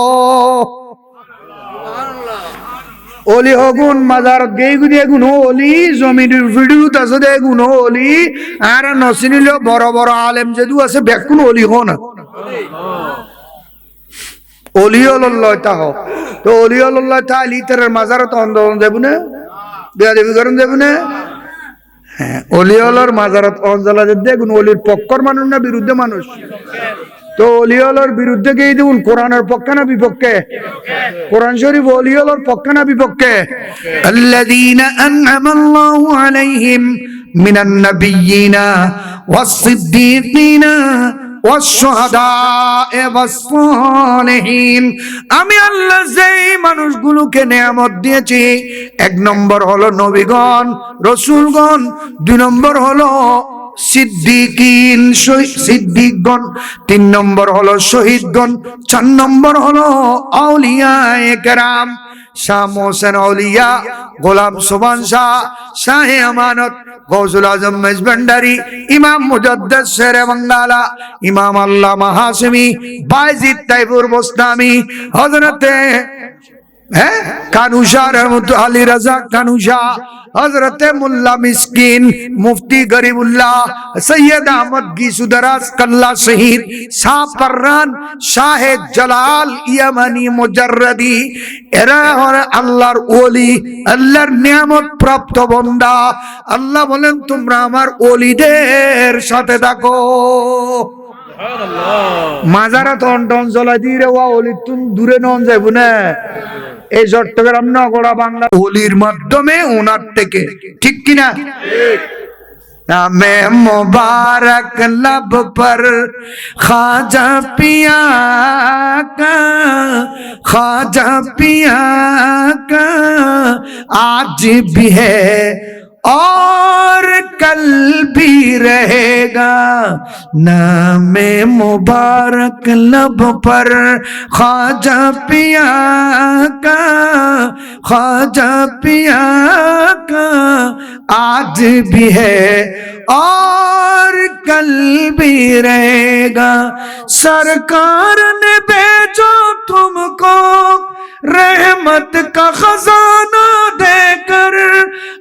ওলি হগুন মাজার গেই গুদিয়ে গুণ ওলি, জমির ভিডিওত আছে দে গুণ ওলি, আর নসিনিল বড় বড় আলেম যেদু আছে ব্যাকুন ওলি হো না, ওলি হল্লাহ তাহ। তো ওলি হল্লাহ তাহলে তার মাজার তো অন্ধন দেব না, বিয়া দেবী করেন দেব না। হ্যাঁ, ওলি হলার মাজারত অঞ্জলা দেখুন ওলির পক্ষর মানুষ না বিরুদ্ধে মানুষ। তো ওলি হলার বিরুদ্ধে গিয়ে দেখুন কোরআনের পক্ষে না বিপক্ষে? কোরআন শরীফ ওলি হলার পক্ষে না বিপক্ষে? আল্লাযীনা আন'আমাল্লাহু আলাইহিম মিনান নাবিয়্যিনা ওয়াস-সিদ্দীকিনা ওয়াস-শুহাদায়ে ওয়াস-সালিহিন, আমি আল্লাহ যেই মানুষগুলোকে নেয়ামত দিয়েছি, এক নম্বর হলো নবীগণ রাসূলগণ, দুই নম্বর হলো সিদ্দিকিন সিদ্দিকগণ, তিন নম্বর হলো শহীদগণ, চার নম্বর হলো আউলিয়ায়ে কেরাম। শাহ মোহসেন আউলিয়া, গোলাম সুবহান শাহ, শাহে আমানত, গৌসুল আজম মেজবান্ডারি, ইমাম মুজাদ্দিদ শেরে বাঙ্গালা, ইমাম আল্লামা হাশমি, বায়জিদ তাইফুর বোস্তামি, হযরতে কানুশা রহমতুল্লাহ আলী রাজা কানুশা, হযরতে মুল্লা মিসকিন, মুফতি গরিবুল্লাহ, সৈয়দ আহমদ গিসুদারাস কাল্লা শহীদ, শাহ পর্রান, শাহে জালাল ইয়ামানি মুজাররদি, এরা হলো আল্লাহর ওলি, আল্লাহর নিয়ামত প্রাপ্ত বান্দা। আল্লাহ বলেন তোমরা আমার ওলিদের সাথে থাকো। মাজারাত অন্টন জ্বলাই দিয়ে ওয়া ওলি তুমি দূরে নন যাইব না। এই চট্টগ্রাম নগরা বাংলা ওলির মাধ্যমে ওনার থেকে, ঠিক কিনা? নামে মুবারক लब पर ख्वाजा पिया का, ख्वाजा पिया का आज भी है और कल भी रहेगा। नामे मुबारक लब पर ख्वाजा पिया का, ख्वाजा पिया का आज भी है और कल भी रहेगा। सरकार ने भेजो तुमको रहमत का खजाना देकर,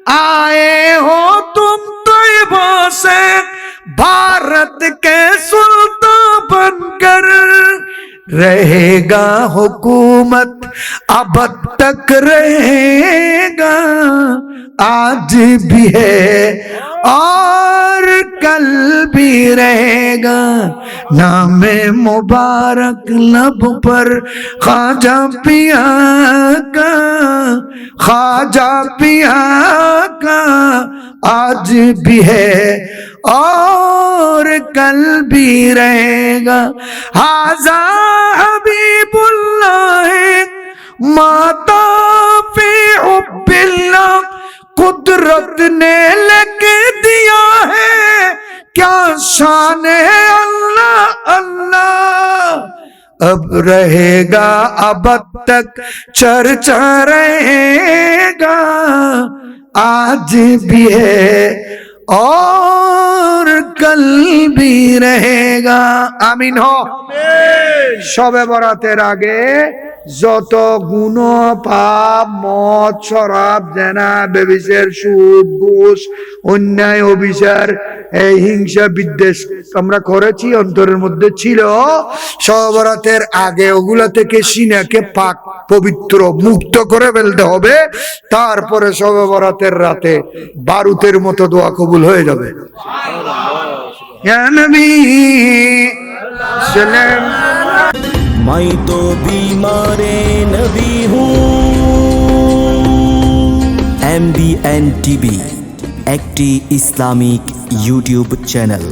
आए हो तुम तैयबा से भारत के सुल्तान बनकर। रहेगा हुकूमत अब तक रहेगा, आज भी है और कल भी रहेगा, नाम मुबारक लब पर ख्वाजा पिया का, ख्वाजा पिया का आज भी है और कल भी रहेगा। हाज़ा हबीबुल्लाह माता फी हुब्बिल्लाह, कुदरत ने लिख दिया है क्या शान है अल्लाह अल्लाह। अब रहेगा अब तक चर्चा रहेगा, आज भी है और कल भी रहेगा। আমিন हो। শবে বরাতের আগে যত গুনাহ পাপ মদ শরাব জেনা ব্যভিচার সুদ ঘুষ অন্যায় অবিচার এই হিংসা বিদ্বেষ আমরা করেছি অন্তরের মধ্যে ছিল, শবে বরাতের আগে ওগুলা থেকে সিনাকে পাক পবিত্র মুক্ত করে ফেলতে হবে। তারপরে শবে বরাতের রাতে বারুদের মতো দোয়া কবুল হয়ে যাবে। ইয়া নবী সালাম। मैं तो बीमारे नबी हूँ। MBN TV একটি ইসলামিক ইউটিউব চ্যানেল।